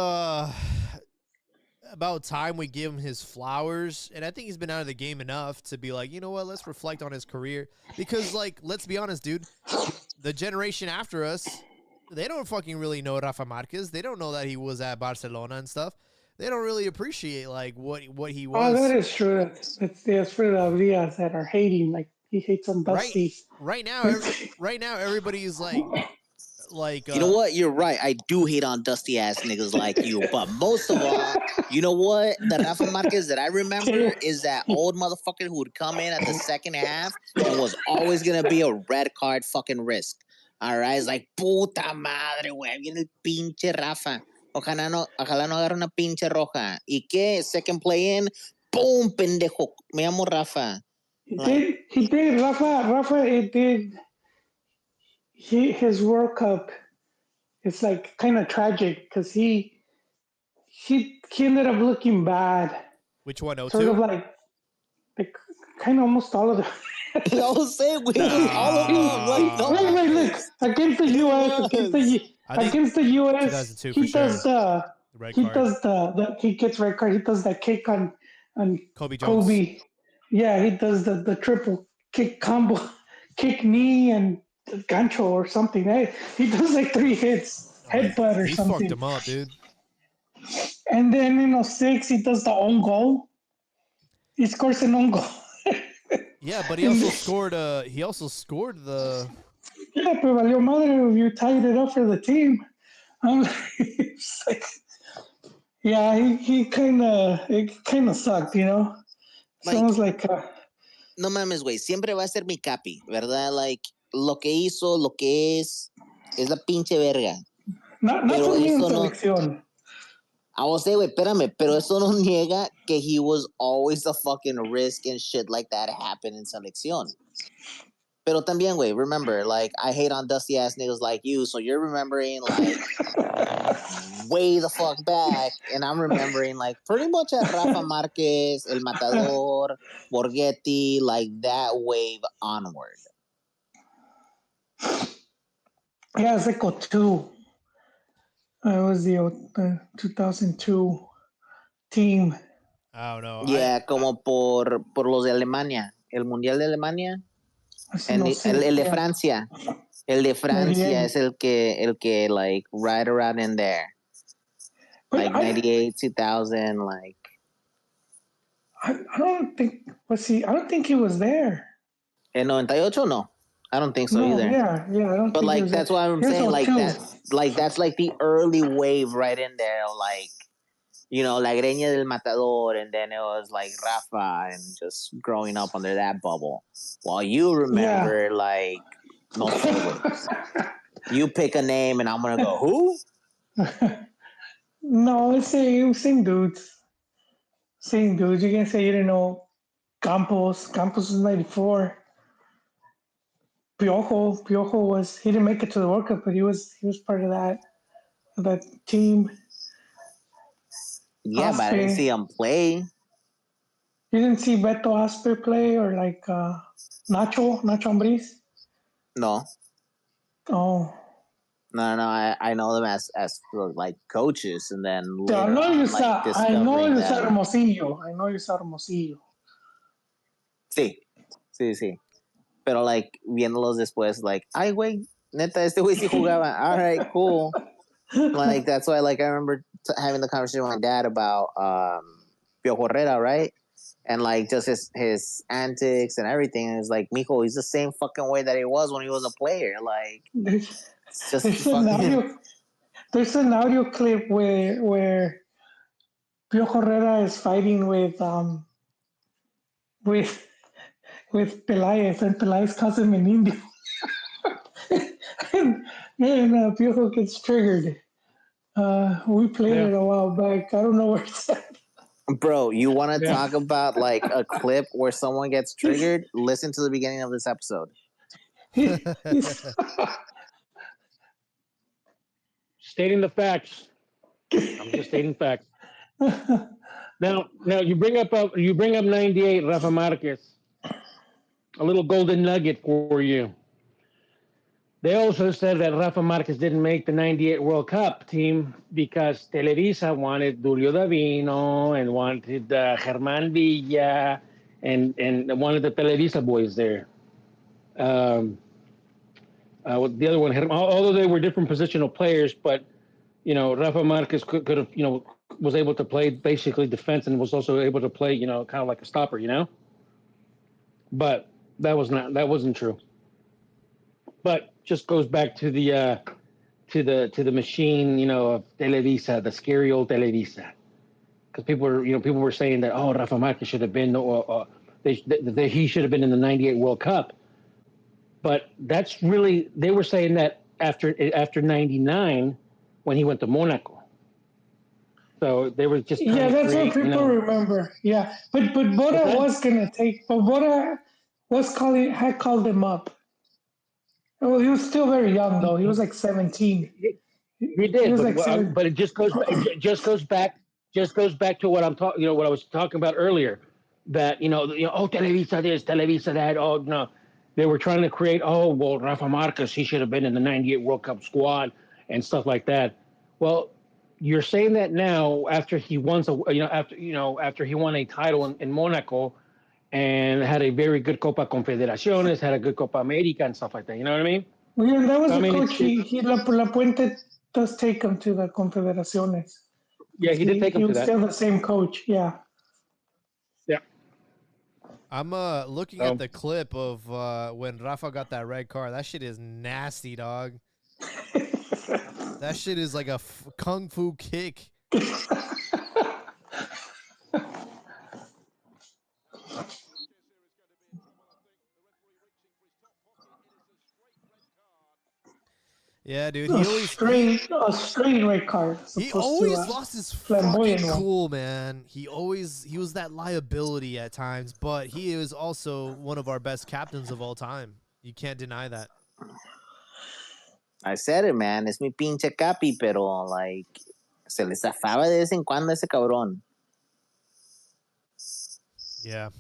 about time we give him his flowers, and I think he's been out of the game enough to be like, you know what, let's reflect on his career, because like, let's be honest, dude, the generation after us, they don't fucking really know Rafa Marquez. They don't know that he was at Barcelona and stuff. They don't really appreciate like what he was. Oh, that is true. That's for the Villas that are hating, like he hates on Dusty. Right now everybody's like you know what? You're right. I do hate on dusty ass niggas like you. But most of all, you know what? The Rafa Marquez that I remember is that old motherfucker who would come in at the second half and was always going to be a red card fucking risk. All right? It's like, puta madre, güey. Viene el pinche Rafa. Ojalá no agarre una pinche roja. ¿Y qué? Second play in. Boom, pendejo. Me llamo Rafa. He did. Rafa, it did. His World Cup, it's like kind of tragic because he ended up looking bad. Which one? 02? Sort of like kind of almost all of them. I was saying all of them. Like, no, wait, look, against the US, he gets red card. He does that kick on Kobe Jones. Yeah, he does the triple kick combo, kick knee and gancho or something. He does like 3 hits, headbutt or something. He fucked him up, dude. And then in 06, he does the own goal. He scores an own goal. Yeah, but he also scored. He also scored the. Yeah, pero valió madre. You tied it up for the team. Yeah, he kind of sucked, you know. Sounds like. No mames, güey. Siempre va a ser mi capi, ¿verdad? Like, lo que hizo, lo que es la pinche verga. No fue en selección. I will say, wait, espérame, pero eso no niega que he was always a fucking risk and shit like that happen in selección. Pero también, güey, remember, like, I hate on dusty ass niggas like you, so you're remembering, like, way the fuck back, and I'm remembering, like, pretty much at Rafa Marquez, El Matador, Borghetti, like, that wave onward. Yeah, it's like 02. It was the 2002 team. I don't know. Yeah, como por los de Alemania, el Mundial de Alemania, Así no sé. el de Yeah. Francia. El de Francia 98. es el que, like, right around in there. But Like, 98, 2000, like. I don't think, let's see, I don't think he was there. El 98, no. I don't think so No, either. yeah, I don't But, think he like, was there. that's why I'm Here's saying, like, 02. that's like the early wave right in there. Like, La Greña del Matador, and then it was like Rafa, and just growing up under that bubble. While you Yeah. remember, like, nosotros. You pick a name, and I'm gonna go, who? No, it's same dudes. Same dudes. You can say you didn't know Campos. Campos was 94. Piojo was he didn't make it to the World Cup, but he was part of that team. Yeah, but I didn't Aspe. see him play. You didn't see Beto Aspe play or like Nacho Ambriz? No, Oh. no. I know them as like coaches, and then So later on, like I know discovering you saw them. Hermosillo. I know you saw Hermosillo. Sí, sí. Pero, like, viéndolos después, like, ay, güey, neta, este güey sí jugaba. All right, cool. Like, that's why, like, I remember having the conversation with my dad about Piojo Herrera, right? And, like, just his antics and everything. And it's like, mijo, he's the same fucking way that he was when he was a player. Like, there's, it's just there's an fucking. audio there's an audio clip where Piojo Herrera is fighting with with Pelaez, and Pelaez calls him an Indio. and Piojo gets triggered. We played Yeah, it a while back. I don't know where it's at. Bro, you want to yeah. talk about, like, a clip where someone gets triggered? Listen to the beginning of this episode. He's, Stating the facts. I'm just stating facts. Now you bring up 98 Rafa Marquez. A little golden nugget for you. They also said that Rafa Marquez didn't make the 98 World Cup team because Televisa wanted Julio Davino and wanted Germán Villa and wanted the Televisa boys there. Um, the other one, although they were different positional players, but Rafa Marquez could have, was able to play basically defense and was also able to play, kind of like a stopper. But that wasn't true. But just goes back to the machine, of Televisa, the scary old Televisa, because people were saying that Rafa Marquez should have been, he should have been in the '98 World Cup, but that's really they were saying that after '99 when he went to Monaco. So they were just trying yeah, to that's what create, people remember. Yeah, but Bora was gonna take, but Bora had called him up. Well, he was still very young though. He was like 17. He He did, was but like seven. but it just goes back to what I'm talking. What I was talking about earlier. That Televisa this, Televisa that. Oh no, they were trying to create. Oh well, Rafa Marquez, he should have been in the '98 World Cup squad and stuff like that. Well, you're saying that now after he won, after he won a title in Monaco and had a very good Copa Confederaciones, had a good Copa America and stuff like that. You know what I mean? Well, yeah, that was So I the mean, coach. He La Puente does take him to the Confederaciones. yeah, he did take He him to was that. still the same coach. Yeah. Yeah. I'm looking at the clip of when Rafa got that red card. That shit is nasty, dog. That shit is like a kung fu kick. Yeah, dude. He always a straight red card. he Supposed to always lost his flamboyant fucking one. cool, man. He was that liability at times, but he is also one of our best captains of all time. You can't deny that. I said it, man. Es mi pinche capi, pero, like, se le zafaba de vez en cuando ese cabrón. Yeah.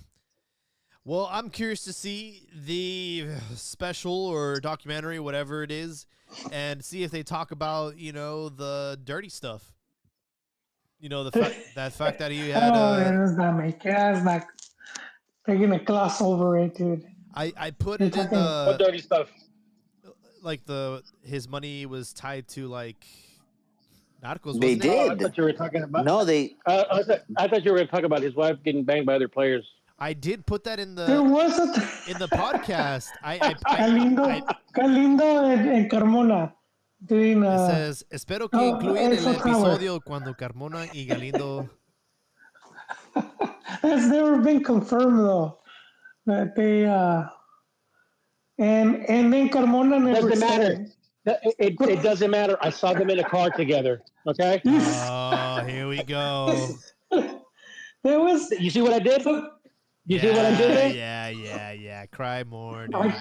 Well, I'm curious to see the special or documentary, whatever it is, and see if they talk about the dirty stuff. The fact that he had Oh, that's not making. That's not taking a gloss over it, dude. I put You're it in talking. What dirty stuff? like his money was tied to like narcos, They wasn't it? Oh, I did. thought you were talking about. No, they. I thought you were going to talk about his wife getting banged by other players. I did put that There was a in the podcast. Galindo, Galindo and Carmona doing. It says, espero que Oh, incluyan el Eiffel Tower. episodio cuando Carmona y Galindo. That's never been confirmed though. That they and then Carmona never Doesn't said matter. it. It doesn't matter. I saw them in a car together. Okay. Oh, here we go. There was. You see what I did? You see what I did there? Yeah. Cry more, dude.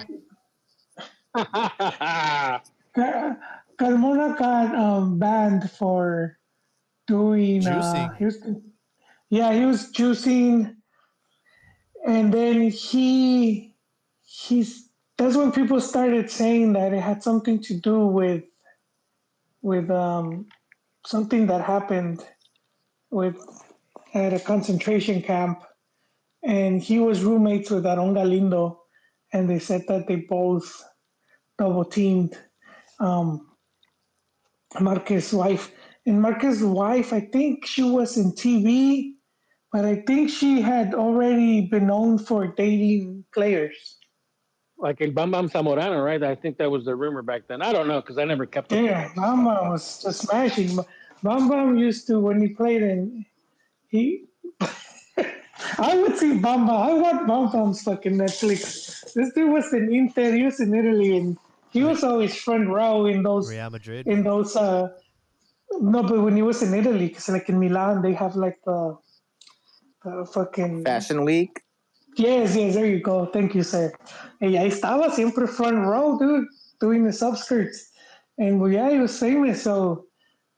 Carmona got banned for doing Juicing. He was juicing, and then he's that's when people started saying that it had something to do with something that happened with at a concentration camp, and he was roommates with Aaron Galindo, and they said that they both double teamed Marquez's wife. And Marquez's wife, I think she was in TV, but I think she had already been known for dating players. Like El Bam Bam Zamorano, right? I think that was the rumor back then. I don't know because I never kept up. Yeah, Bamba was just smashing. Bamba used to, when he played in, he. I would see Bamba. I want Bamba's fucking Netflix. This dude was in Inter, he was in Italy, and he was always front row in those. Real Madrid. In those. No, but when he was in Italy, because like in Milan, they have like the fucking. Fashion Week. Yes, there you go. Thank you, sir. Y ahí estaba siempre front row, dude, doing the subskirts. And well, yeah, he was famous, so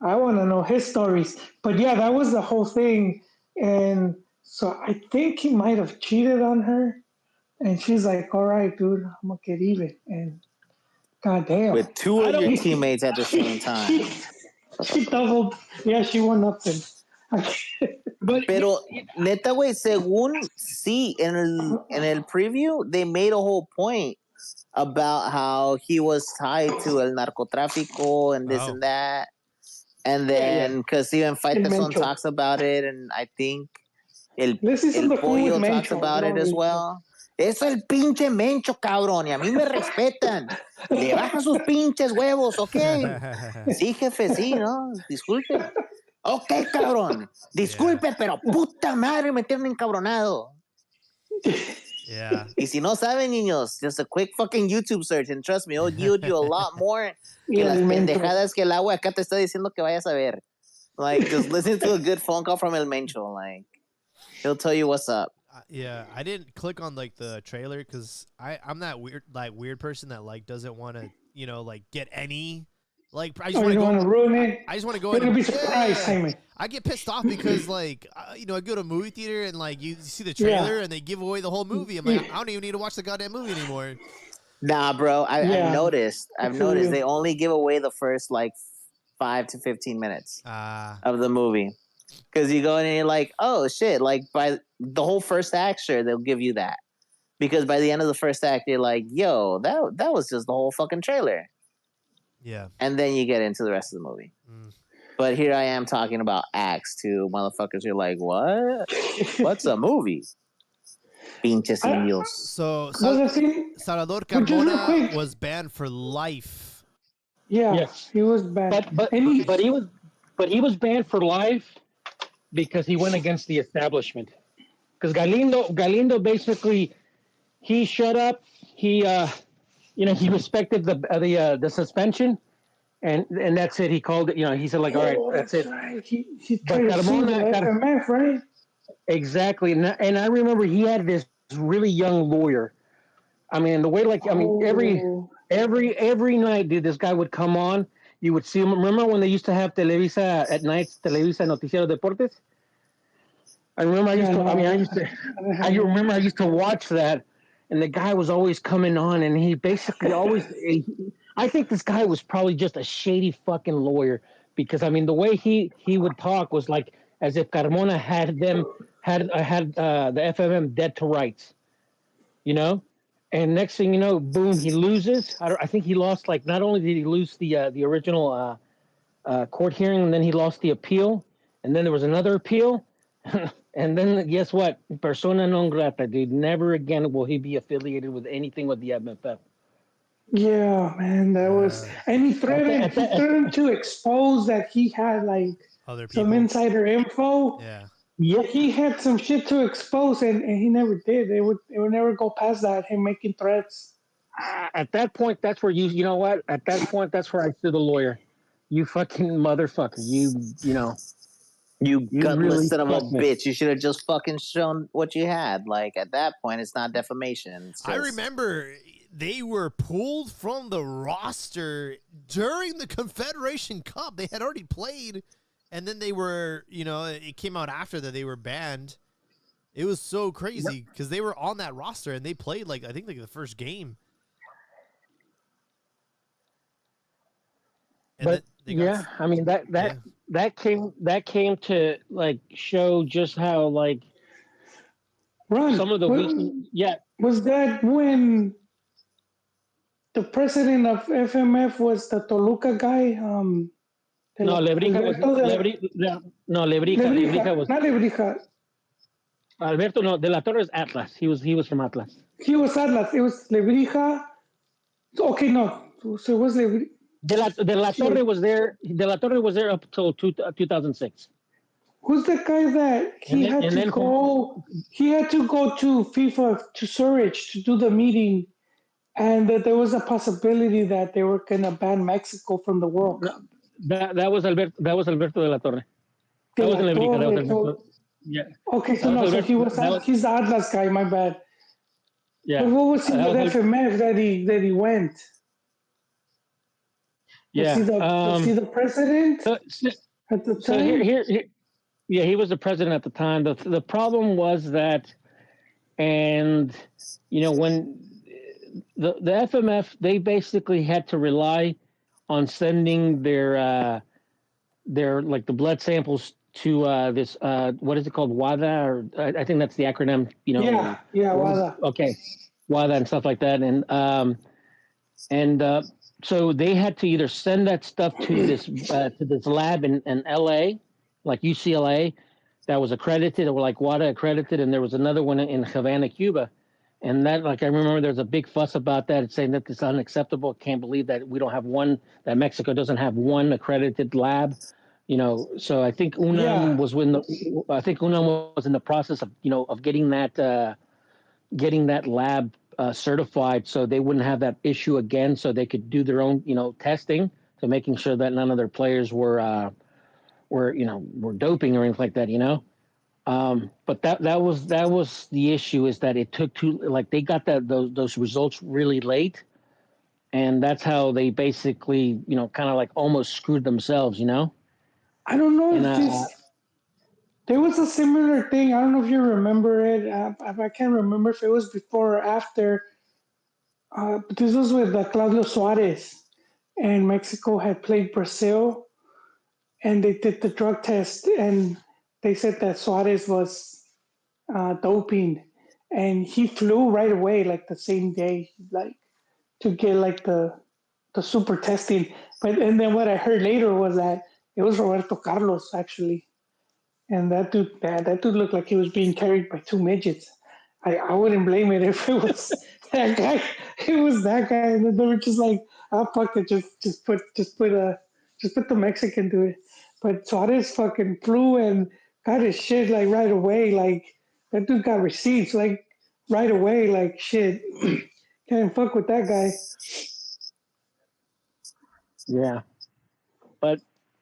I want to know his stories. But yeah, that was the whole thing. And so I think he might have cheated on her. And she's like, all right, dude, I'm going to get even. And goddamn. With two of your teammates at the same time. She doubled. Yeah, she won nothing. Pero neta, güey, según sí, en el preview, they made a whole point about how he was tied to el narcotráfico and this and that. And then, because even Faitelson talks about it, and I think el Pollo talks about it as well. Es el pinche Mencho, cabrón, y a mí me respetan. Le bajan sus pinches huevos, ¿ok? Sí, jefe, sí, ¿no? Disculpe. Ok, cabrón. Disculpe, pero puta madre me tienen encabronado. Yeah. Y si no saben, niños, just a quick fucking YouTube search, and trust me, it'll yield you a lot more que las pendejadas que el agua acá te está diciendo que vayas a ver. Like, just listen to a good phone call from El Mencho. Like, he'll tell you what's up. Yeah, I didn't click on like the trailer because I'm that weird person that like doesn't want to like get any. Like, I just want to ruin it. I just want to go. You're gonna be surprised, Simon. I get pissed off because, like, I go to a movie theater and like you see the trailer and they give away the whole movie. I'm like, I don't even need to watch the goddamn movie anymore. Nah, bro. I've noticed. They only give away the first like 5 to 15 minutes of the movie, because you go in and you're like, oh shit! Like by the whole first act, sure they'll give you that, because by the end of the first act, you're like, yo, that was just the whole fucking trailer. Yeah. And then you get into the rest of the movie. But here I am talking about acts to motherfuckers. You're like, what? What's a movie? Pinches indios. So Salvador Carmona was banned for life. Yeah, yes. He was banned. But he was banned for life because he went against the establishment. Because Galindo basically, he shut up. He he respected the suspension, and that's it. He called it. He said like, all right, that's it. Right. He tried to sue the FMF, right? Exactly, and I remember he had this really young lawyer. I mean, the way every night, dude, this guy would come on. You would see him. Remember when they used to have Televisa at nights, Televisa Noticiero Deportes? I remember I used Yeah, to. no, I mean, I used to. I remember I used to watch that, and the guy was always coming on, and he basically always. I think this guy was probably just a shady fucking lawyer because I mean the way he would talk was like as if Carmona had the FMM dead to rights, you know. And next thing you know, boom, he loses. I think he lost. Like not only did he lose the original court hearing, and then he lost the appeal, and then there was another appeal, and then guess what? Persona non grata, dude. Never again will he be affiliated with anything with the MFF. yeah, man, that was, Uh, and At he threatened to expose that he had like Other some people. insider info. Yeah. yeah, Like he had some shit to expose, and he never did. They would never go past that. Him making threats. at that point, that's where you know what? At that point, that's where I sue the lawyer. You fucking motherfucker. You know, You you gutless really son of a fucked me. bitch. You should have just fucking shown what you had. Like at that point, it's not defamation. It's just, I remember they were pulled from the roster during the Confederation Cup. They had already played, and then they were, it came out after that they were banned. It was so crazy because they were on that roster and they played I think the first game. And But then they got, I mean that came to like show just how like Run. some of the weak. Yeah, Was that when the president of FMF was the Toluca guy? no, Lebrija was Alberto de no Lebrija Lebrija, was not Lebrija. Alberto. No, De La Torre is Atlas. He was from Atlas. He was Atlas. It was Lebrija. Okay, no. So it was Lebrija. De La Torre was there. De La Torre was there up till 2006. Who's the guy that And then, and then He had to go to FIFA to Zurich to do the meeting, and that there was a possibility that they were gonna ban Mexico from the World Cup. that was Alberto. That was Alberto De La Torre. De That La wasn't Lebrica. That was Torre, Alberto. Yeah. okay, so That no, was so Alberto. he's the Atlas guy. My bad. Yeah. But what was he That with was FMF that he went? Yeah. Was he the president So, at the so time? yeah, he was the president at the time. The problem was that, and when the FMF, they basically had to rely on sending their like the blood samples to this what is it called, WADA, or I think that's the acronym. Yeah, WADA. Okay, WADA and stuff like that, and so they had to either send that stuff to this lab in LA, like UCLA, that was accredited, or like WADA accredited, and there was another one in Havana, Cuba. And that, like, I remember there's a big fuss about that. It's saying that it's unacceptable. Can't believe that we don't have one, that Mexico doesn't have one accredited lab. So I think UNAM was in the process of of getting that lab certified, so they wouldn't have that issue again. So they could do their own testing, to making sure that none of their players were doping or anything like that. But that was the issue, is that it took they got those results really late, and that's how they basically kind of like almost screwed themselves. I don't know And, if there was a similar thing. I don't know if you remember it. I can't remember if it was before or after. But this was with Claudio Suarez, and Mexico had played Brazil, and they did the drug test, and they said that Suarez was doping, and he flew right away, like the same day, like to get like the super testing. And then what I heard later was that it was Roberto Carlos actually, and that dude looked like he was being carried by two midgets. I wouldn't blame it if it was that guy. It was that guy, and then they were just like, "Oh fuck it, just put the Mexican to it." But Suarez fucking flew and got his shit like right away. Like that dude got receipts like right away. Like shit, can't fuck with that guy. yeah, but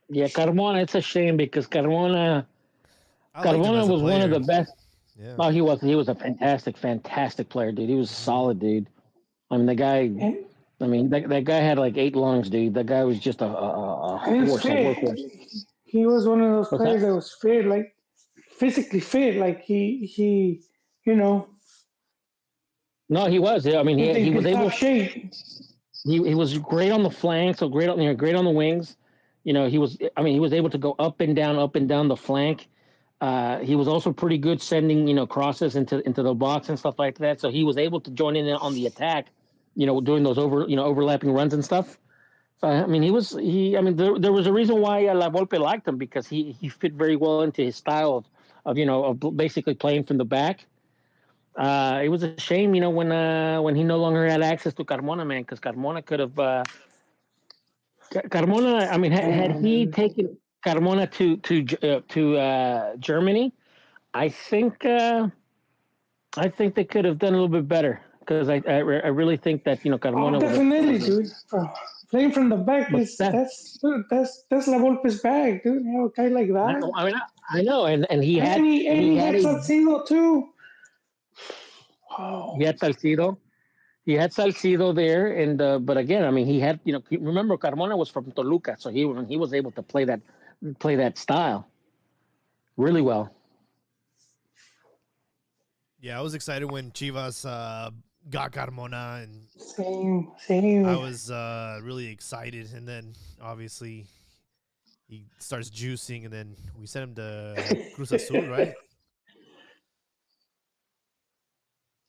yeah, Carmona. It's a shame because Carmona I liked him as a was one of player. the best. Yeah. Oh, he was a fantastic player, dude. He was solid, dude. I mean, the guy. I mean, that guy had like 8 lungs, dude. That guy was just a And horse, a fit. workhorse. He was one of those What's players that? that was fit. Like physically fit. Like you know, No, he was. I mean, was he was in able. top shape. He was great on the flank, so great on great on the wings. He was. I mean, he was able to go up and down the flank. He was also pretty good sending crosses into the box and stuff like that. So he was able to join in on the attack. Doing those overlapping runs and stuff. So I mean, he. I mean, there was a reason why La Volpe liked him because he fit very well into his style of basically playing from the back. It was a shame, when he no longer had access to Carmona, man, because Carmona could have Carmona. I mean, had Yeah, he man. taken Carmona to Germany, I think I think they could have done a little bit better because I really think that Oh, Carmona definitely, was a dude. Bro, playing from the back but is that's La Volpe's bag, dude. You know, a guy like that. I mean I know and And he he had had a Salcido too. Oh, he had Salcido. He had Salcido there, and but again, I mean, he had remember Carmona was from Toluca, so he was able to play that style really well. Yeah, I was excited when Chivas got Carmona, and I same. was really excited. And then obviously he starts juicing, and then we sent him to Cruz Azul, right?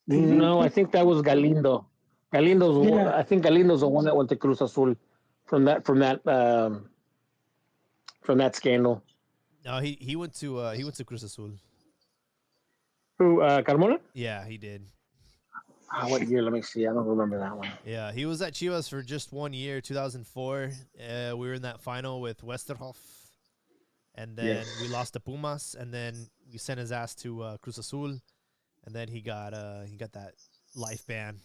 No, I think that was Galindo. Yeah. I think Galindo's the one that went to Cruz Azul from that scandal. No, he went to Cruz Azul. Who Carmona? Yeah, he did. What year? Let me see. I don't remember that one. Yeah, he was at Chivas for just 1 year, 2004. We were in that final with Westerhoff, and then we Yes. lost to Pumas, and then we sent his ass to Cruz Azul, and then he got that life ban.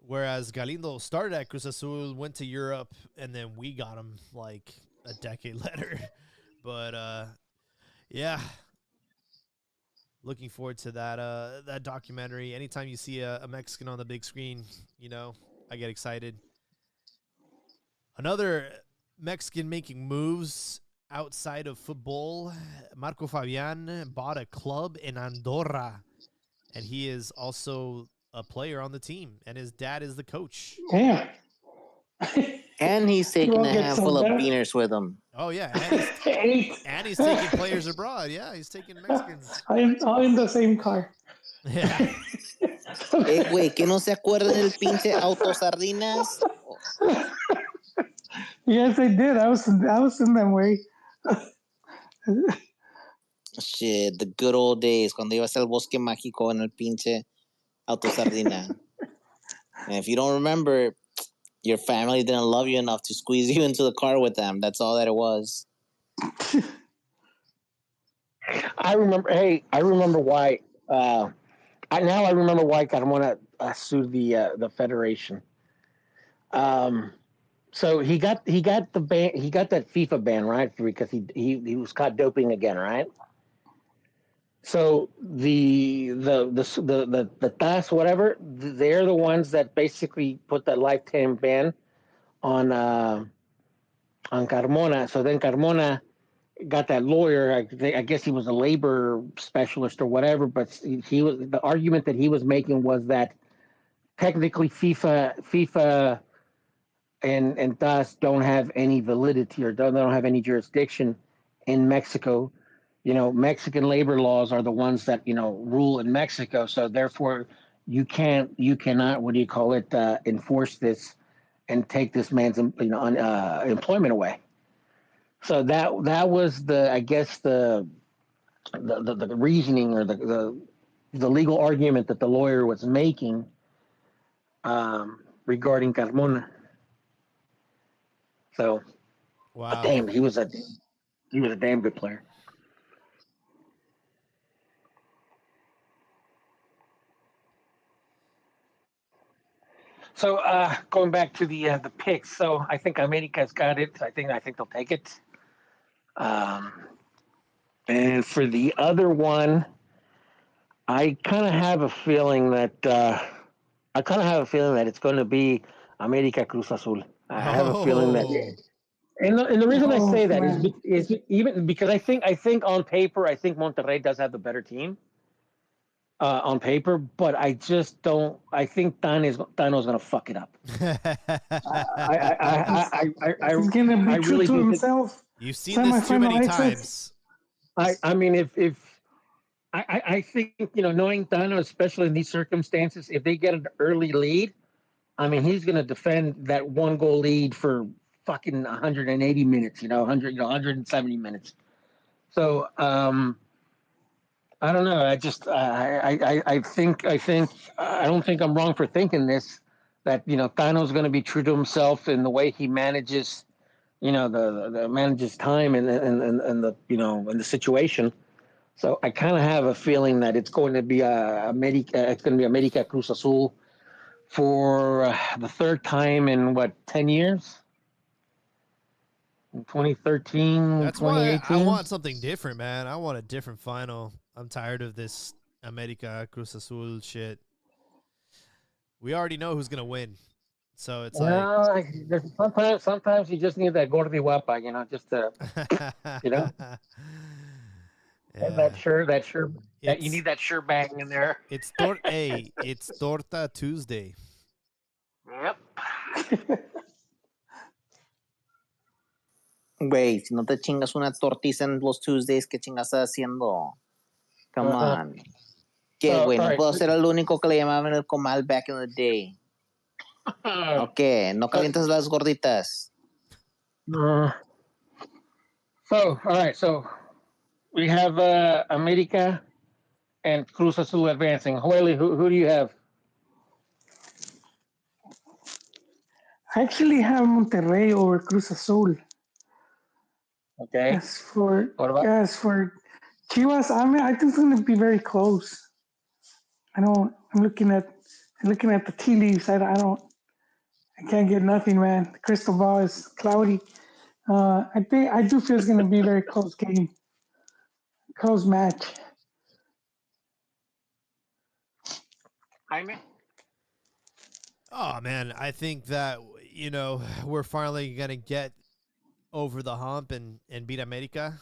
Whereas Galindo started at Cruz Azul, went to Europe, and then we got him like a decade later. But yeah, looking forward to that documentary. Anytime you see a Mexican on the big screen, I get excited. Another Mexican making moves outside of football, Marco Fabian bought a club in Andorra, and he is also a player on the team, and his dad is the coach. Damn. And he's You taking all a get some handful of better. beaners with him. Oh yeah, Eight. and he's taking players abroad. Yeah, he's taking Mexicans. All in the same car. Yeah. Güey, que no se acuerdan del pinche autosardinas. Yes, I did. I was in that way. Shit, the good old days, cuando ibas al bosque mágico en el pinche autosardina. And if you don't remember, your family didn't love you enough to squeeze you into the car with them. That's all that it was. I remember. Hey, I remember why. I remember why Carmona sued the federation. Um, so he got the ban. He got that FIFA ban, right? Because he was caught doping again, right? So the TAS whatever, they're the ones that basically put that lifetime ban on Carmona. So then Carmona got that lawyer. I guess he was a labor specialist or whatever. But he was the argument that he was making was that technically FIFA and thus don't have any validity or don't have any jurisdiction in Mexico. Mexican labor laws are the ones that rule in Mexico. So therefore, you cannot, what do you call it, enforce this and take this man's employment away. So that was I guess the reasoning or the legal argument that the lawyer was making regarding Carmona. So, Wow. damn, he was a damn good player. So going back to the picks, so I think America's got it. I think they'll take it. Um, and for the other one, I kind of have a feeling that it's going to be America Cruz Azul. I have a feeling that Oh. And the reason I Oh say that man. is even because I think on paper I think Monterrey does have the better team on paper, but I just don't. I think Tano's gonna fuck it up. I I I He's, I I I, he's gonna I be true really to do think. himself. You've seen this too Semifinal many exits. times. I mean if I think knowing Tano, especially in these circumstances, if they get an early lead, I mean he's gonna defend that one goal lead for fucking 180 minutes. 170 minutes. So I don't know. I just I don't think I'm wrong for thinking this that Thanos going to be true to himself in the way he manages the manages time and the in the situation. So I kind of have a feeling that it's going to be America Cruz Azul for the third time in what 10 years. In 2013, That's why I 2018. want something different, man. I want a different final. I'm tired of this America Cruz Azul shit. We already know who's gonna win, so it's like, No, sometimes you just need that gordi guapa, just to, you know, and yeah, that you it's need that sure bang in there. it's Torta Tuesday. Yep. Güey, si no te chingas una tortiza en los Tuesdays, ¿qué chingas estás haciendo? Come Uh-huh. on. ¿Qué, So, güey? all No right. puedo ser el único que le llamaban el comal back in the day. Ok, no calientas las gorditas. Uh, all right. So we have America and Cruz Azul advancing. Joely, who do you have? I actually have Monterrey over Cruz Azul. Okay. As for What about? as for Chivas, I think it's gonna be very close. I don't. I'm looking at the tea leaves. I can't get nothing, man. The crystal ball is cloudy. I do feel it's gonna be a very close game, close match. Jaime. Oh man, I think that we're finally gonna get over the hump and beat America.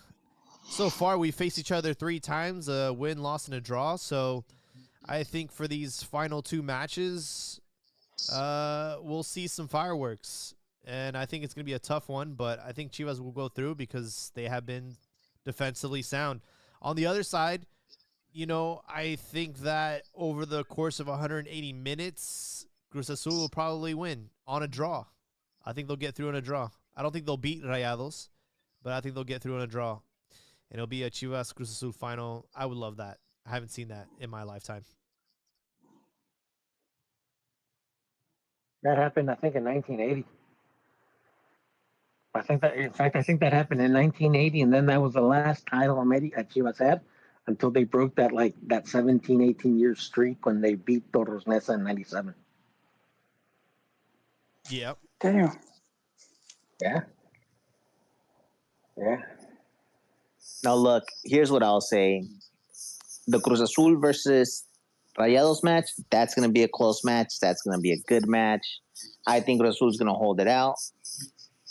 So far, we faced each other 3 times, a win, loss, and a draw. So I think for these final 2 matches, we'll see some fireworks. And I think it's going to be a tough one, but I think Chivas will go through because they have been defensively sound. On the other side, I think that over the course of 180 minutes, Cruz Azul will probably win on a draw. I think they'll get through in a draw. I don't think they'll beat Rayados, but I think they'll get through in a draw. And it'll be a Chivas Cruz Azul final. I would love that. I haven't seen that in my lifetime. That happened, I think, in 1980. I think that happened in 1980, and then that was the last title America Chivas had until they broke that 17, 18 year streak when they beat Torres Neza in '97. Yep. Damn. Yeah. Yeah. Now, look, here's what I'll say. The Cruz Azul versus Rayados match, that's going to be a close match. That's going to be a good match. I think Cruz Azul is going to hold it out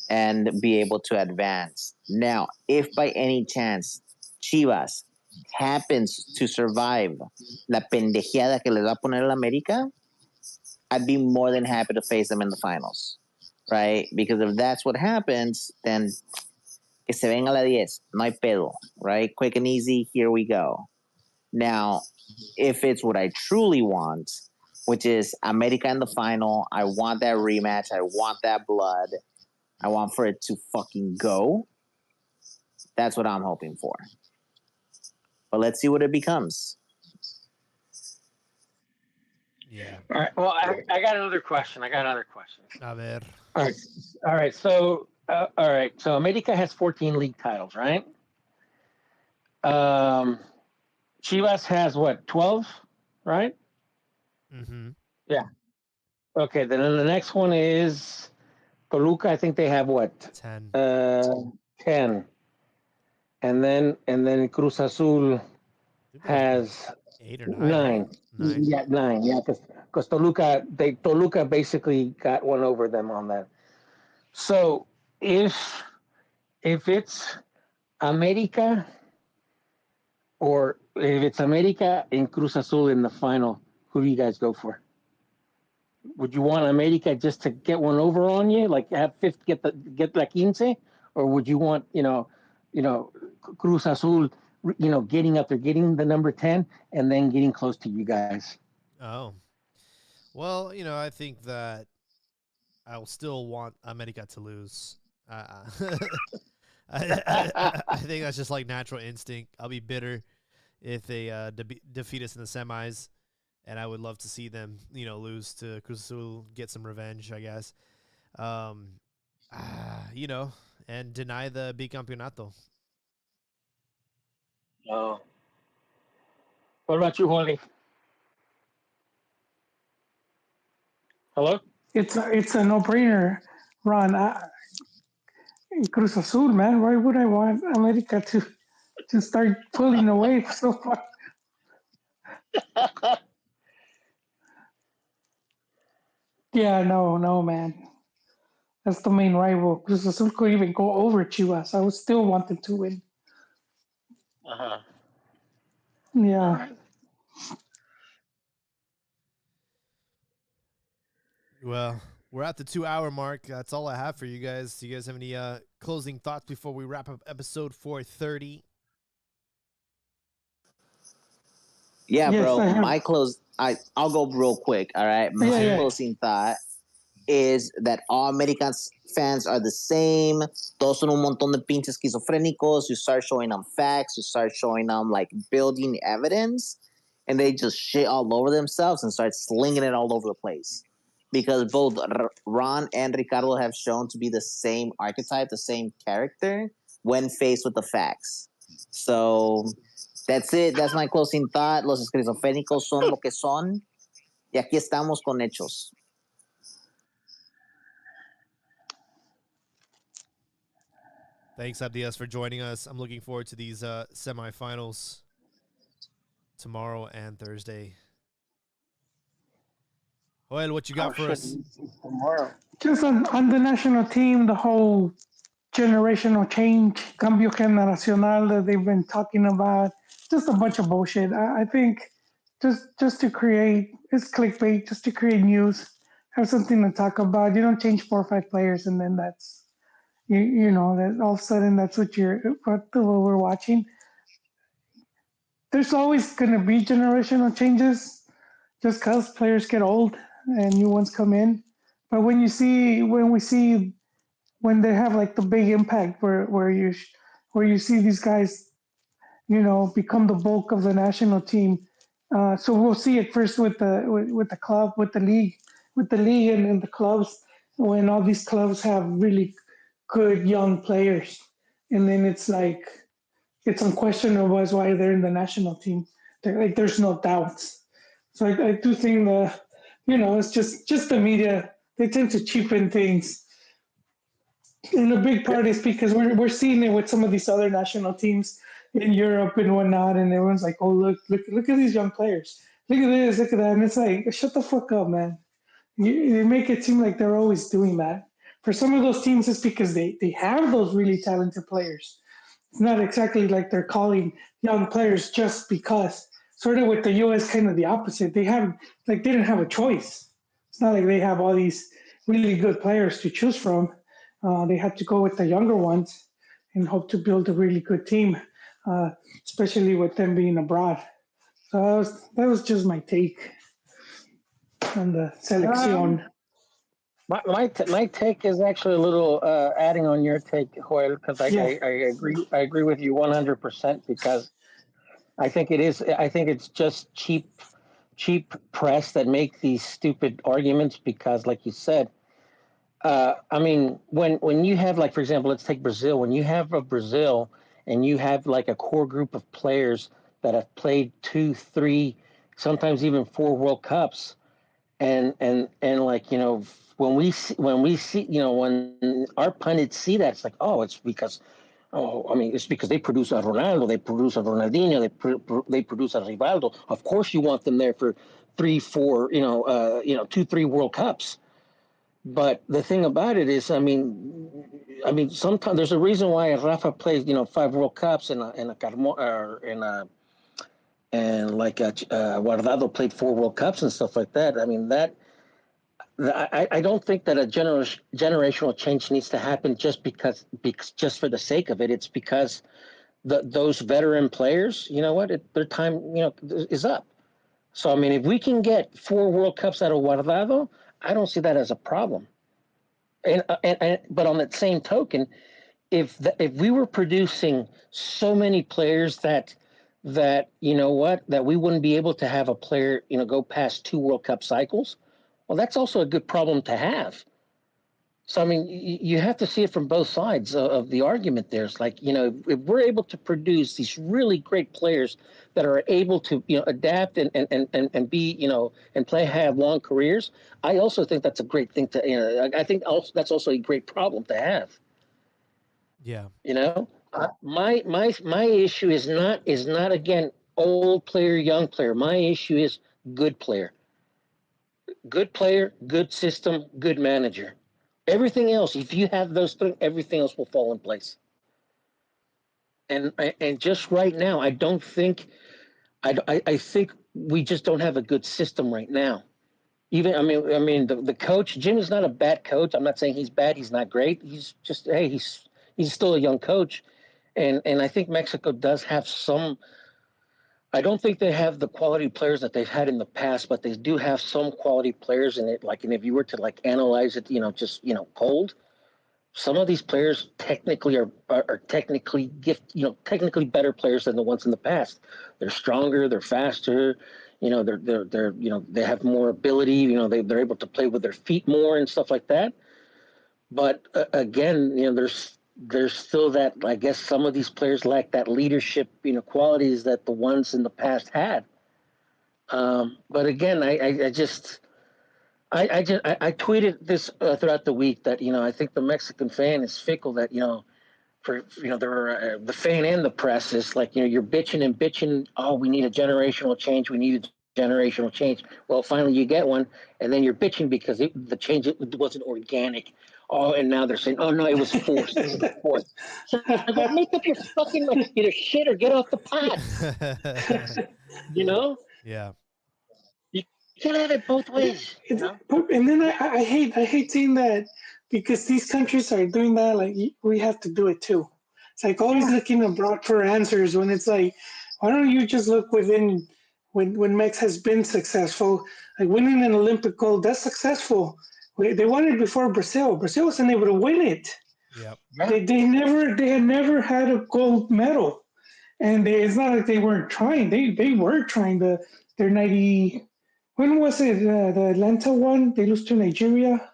and be able to advance. Now, if by any chance Chivas happens to survive la pendejeada que les va a poner el América, I'd be more than happy to face them in the finals, right? Because if that's what happens, then que se venga la 10, no hay pedo, right? Quick and easy, here we go. Now, if it's what I truly want, which is America in the final, I want that rematch, I want that blood, I want for it to fucking go. That's what I'm hoping for. But let's see what it becomes. Yeah. All right. Well, I got another question. A ver. All right. All right. So, all right. So, America has 14 league titles, right? Chivas has what, 12, right? Mm-hmm. Yeah. Okay. Then the next one is Toluca. I think they have what? 10. 10. And then Cruz Azul has 8 or 9. 9. 9. Yeah, 9. Yeah, because Toluca basically got one over them on that. So if if it's America or if it's America and Cruz Azul in the final, who do you guys go for? Would you want America just to get one over on you, like have 50, get la quince, or would you want Cruz Azul, getting up there, getting the number 10, and then getting close to you guys? Oh, well, I think that I'll still want America to lose. I think that's just like natural instinct. I'll be bitter if they defeat us in the semis, and I would love to see them, lose to Cruz Azul, get some revenge, I guess. Um, and deny the bicampeonato. Oh. What about you, Holly? Hello? It's a no brainer, Ron. Cruz Azul, man. Why would I want America to start pulling away so far? Yeah, no, man. That's the main rival. Cruz Azul could even go over Chivas. I would still want them to win. Uh-huh. Yeah. Well, we're at the 2 hour mark. That's all I have for you guys. Do you guys have any closing thoughts before we wrap up episode 430? Yeah, Yes, bro. I have. I'll go real quick. All right. Yeah, My yeah. closing thought is that all American fans are the same. Todos son un montón de pinches esquizofrénicos. You start showing them facts. You start showing them like building evidence, and they just shit all over themselves and start slinging it all over the place. Because both Ron and Ricardo have shown to be the same archetype, the same character when faced with the facts. So that's it. That's my closing thought. Los esquizofrénicos son lo que son. Y aquí estamos con hechos. Thanks, Abdias, for joining us. I'm looking forward to these semifinals tomorrow and Thursday. Joel, what you got for us? Tomorrow. Just on the national team, the whole generational change, cambio generacional that they've been talking about, just a bunch of bullshit. I think just to create, it's clickbait, just to create news, have something to talk about. You don't change 4 or 5 players and then that's that all of a sudden that's what we're watching. There's always going to be generational changes just because players get old and new ones come in. But when they have like the big impact where you see these guys, become the bulk of the national team. So we'll see it first with the club, with the league and the clubs, when all these clubs have really good young players, and then it's unquestionable as why they're in the national team. There's no doubts. So I do think it's just the media. They tend to cheapen things, and a big part is because we're seeing it with some of these other national teams in Europe and whatnot, and everyone's like, "Oh, look at these young players. Look at this, look at that," and it's like, shut the fuck up, man. They make it seem like they're always doing that. For some of those teams, it's because they have those really talented players. It's not exactly like they're calling young players just because. Sort of with the U.S., kind of the opposite. They didn't have a choice. It's not like they have all these really good players to choose from. They had to go with the younger ones and hope to build a really good team, uh, especially with them being abroad. So that was just my take on the selección. My take is actually a little adding on your take, Joel, because Yeah. I agree with you 100% because I think it is. I think it's just cheap press that make these stupid arguments because, like you said, I mean, when you have, like, for example, let's take Brazil. When you have a Brazil and you have like a core group of players that have played 2, 3, sometimes even 4 World Cups, and like, when our pundits see that, it's like, oh, it's because, oh, I mean, it's because they produce a Ronaldo, they produce a Ronaldinho, they produce a Rivaldo. Of course, you want them there for 3, 4, 2, 3 World Cups. But the thing about it is, I mean, I mean, sometimes there's a reason why Rafa plays, 5 World Cups and like Guardado played 4 World Cups and stuff like that. I mean, I don't think that a generational change needs to happen because just for the sake of it. It's because those veteran players, you know what, their time, is up. So I mean, if we can get 4 World Cups out of Guardado, I don't see that as a problem. And but on that same token, if we were producing so many players that that we wouldn't be able to have a player go past 2 World Cup cycles, well, that's also a good problem to have. So I mean, you have to see it from both sides of the argument. There's like, if we're able to produce these really great players that are able to adapt and be and have long careers, I also think that's a great thing to I think also that's also a great problem to have. Yeah. My issue is not again old player, young player. My issue is good player, good system, good manager. Everything else, if you have those three, everything else will fall in place. And just right now, I don't think I think we just don't have a good system right now. Even I mean the coach Jim is not a bad coach. I'm not saying he's bad. He's not great. He's just hey he's still a young coach, and I think Mexico does have some. I don't think they have the quality players that they've had in the past, but they do have some quality players in it. Like, and if you were to like analyze it, just cold, some of these players technically are technically technically better players than the ones in the past. They're stronger, they're faster, they're they have more ability, they're able to play with their feet more and stuff like that. But again, there's still that, I guess some of these players lack that leadership, qualities that the ones in the past had. But again, I tweeted this throughout the week that I think the Mexican fan is fickle. That for the fan and the press is like you're bitching and bitching. Oh, we need a generational change. We need a generational change. Well, finally you get one, and then you're bitching because the change it wasn't organic. Oh, and now they're saying, oh no, it was forced. It was forced. So like, make up your fucking either shit or get off the pot. you know, Yeah. you can't have it both ways. And then I hate seeing that because these countries are doing that. Like we have to do it too. It's like always looking abroad for answers when it's like, why don't you just look within? When Mex has been successful, like winning an Olympic gold, that's successful. They won it before Brazil. Brazil wasn't able to win it. Yep. They had never had a gold medal, and it's not like they weren't trying. They were trying. Their 90. When was it? The Atlanta one. They lost to Nigeria.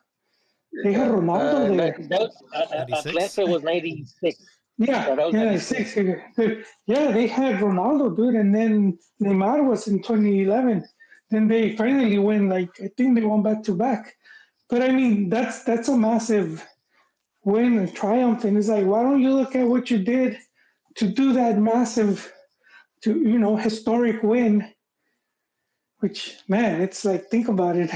They had Ronaldo there. '96. Atlanta was 96. Yeah, That was yeah, 96. yeah. They had Ronaldo, dude, and then Neymar was in 2011. Then they finally win. Like I think they won back to back. But I mean, that's a massive win and triumph. And it's like, why don't you look at what you did to do that massive, historic win? Which man, it's like think about it.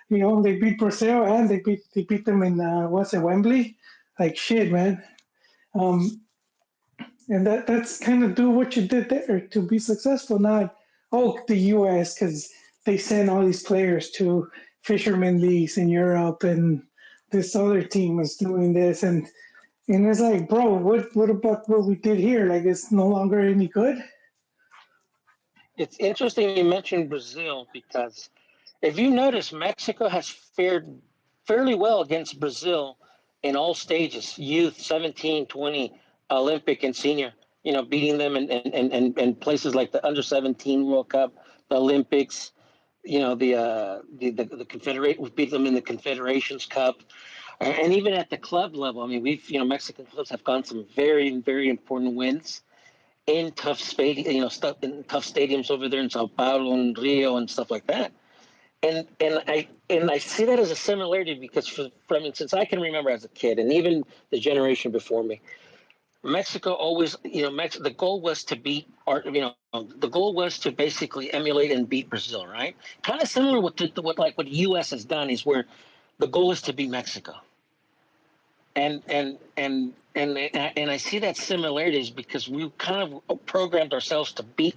They beat Brazil and they beat them in what's it, Wembley? Like shit, man. Um, and that's kind of do what you did there to be successful. Not the U.S. because they send all these players to fishermen leagues in Europe, and this other team is doing this, and it's like, bro, what about what we did here? Like it's no longer any good. It's interesting you mentioned Brazil because if you notice, Mexico has fared fairly well against Brazil in all stages: youth, 17, 20, Olympic, and senior. Beating them in places like the under 17 World Cup, the Olympics. The Confederate. We beat them in the Confederations Cup, and even at the club level. I mean, Mexican clubs have gone some very very important wins in tough stuff in tough stadiums over there in Sao Paulo and Rio and stuff like that. And I see that as a similarity because from since I can remember as a kid and even the generation before me, Mexico always the goal was to beat the goal was to basically emulate and beat Brazil, right? Kind of similar what the U.S. has done is where the goal is to beat Mexico. And I see that similarities because we kind of programmed ourselves to beat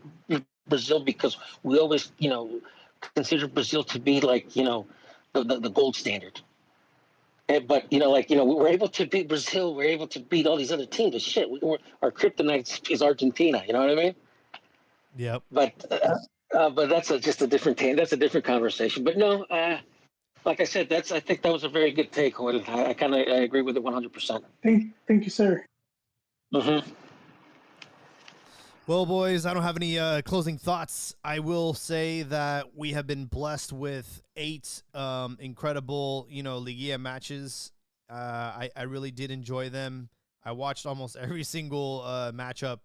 Brazil because we always, consider Brazil to be like, the gold standard. But we're able to beat Brazil. We're able to beat all these other teams. But shit, our kryptonite is Argentina. You know what I mean? Yep. But that's just a different team. That's a different conversation. But no, like I said, I think that was a very good take. I kind of agree with it 100%. Thank you, sir. Mm-hmm. Well, boys, I don't have any closing thoughts. I will say that we have been blessed with 8 incredible, Liguilla matches. I really did enjoy them. I watched almost every single matchup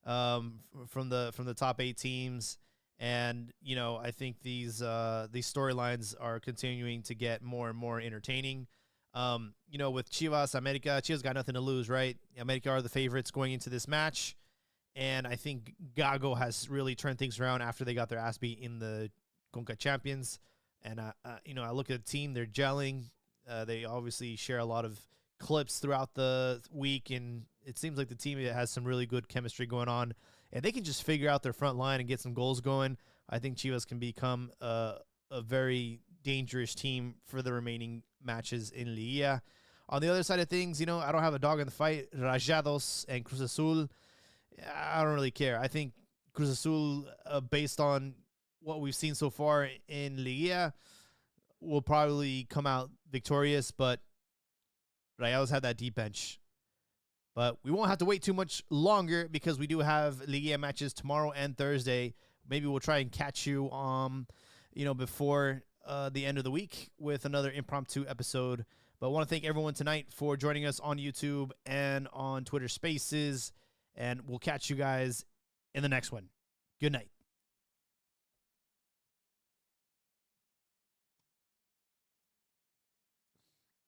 from the top 8 teams, and I think these storylines are continuing to get more and more entertaining. With Chivas America, Chivas got nothing to lose, right? America are the favorites going into this match. And I think Gago has really turned things around after they got their ass beat in the Conca Champions. And, I look at the team, they're gelling. They obviously share a lot of clips throughout the week, and it seems like the team has some really good chemistry going on. And they can just figure out their front line and get some goals going. I think Chivas can become a very dangerous team for the remaining matches in Liga. On the other side of things, I don't have a dog in the fight. Rajados and Cruz Azul, I don't really care. I think Cruz Azul, based on what we've seen so far in Liga, will probably come out victorious, but Rayados had that deep bench. But we won't have to wait too much longer because we do have Liga matches tomorrow and Thursday. Maybe we'll try and catch you, before the end of the week with another impromptu episode. But I want to thank everyone tonight for joining us on YouTube and on Twitter Spaces. And we'll catch you guys in the next one. Good night.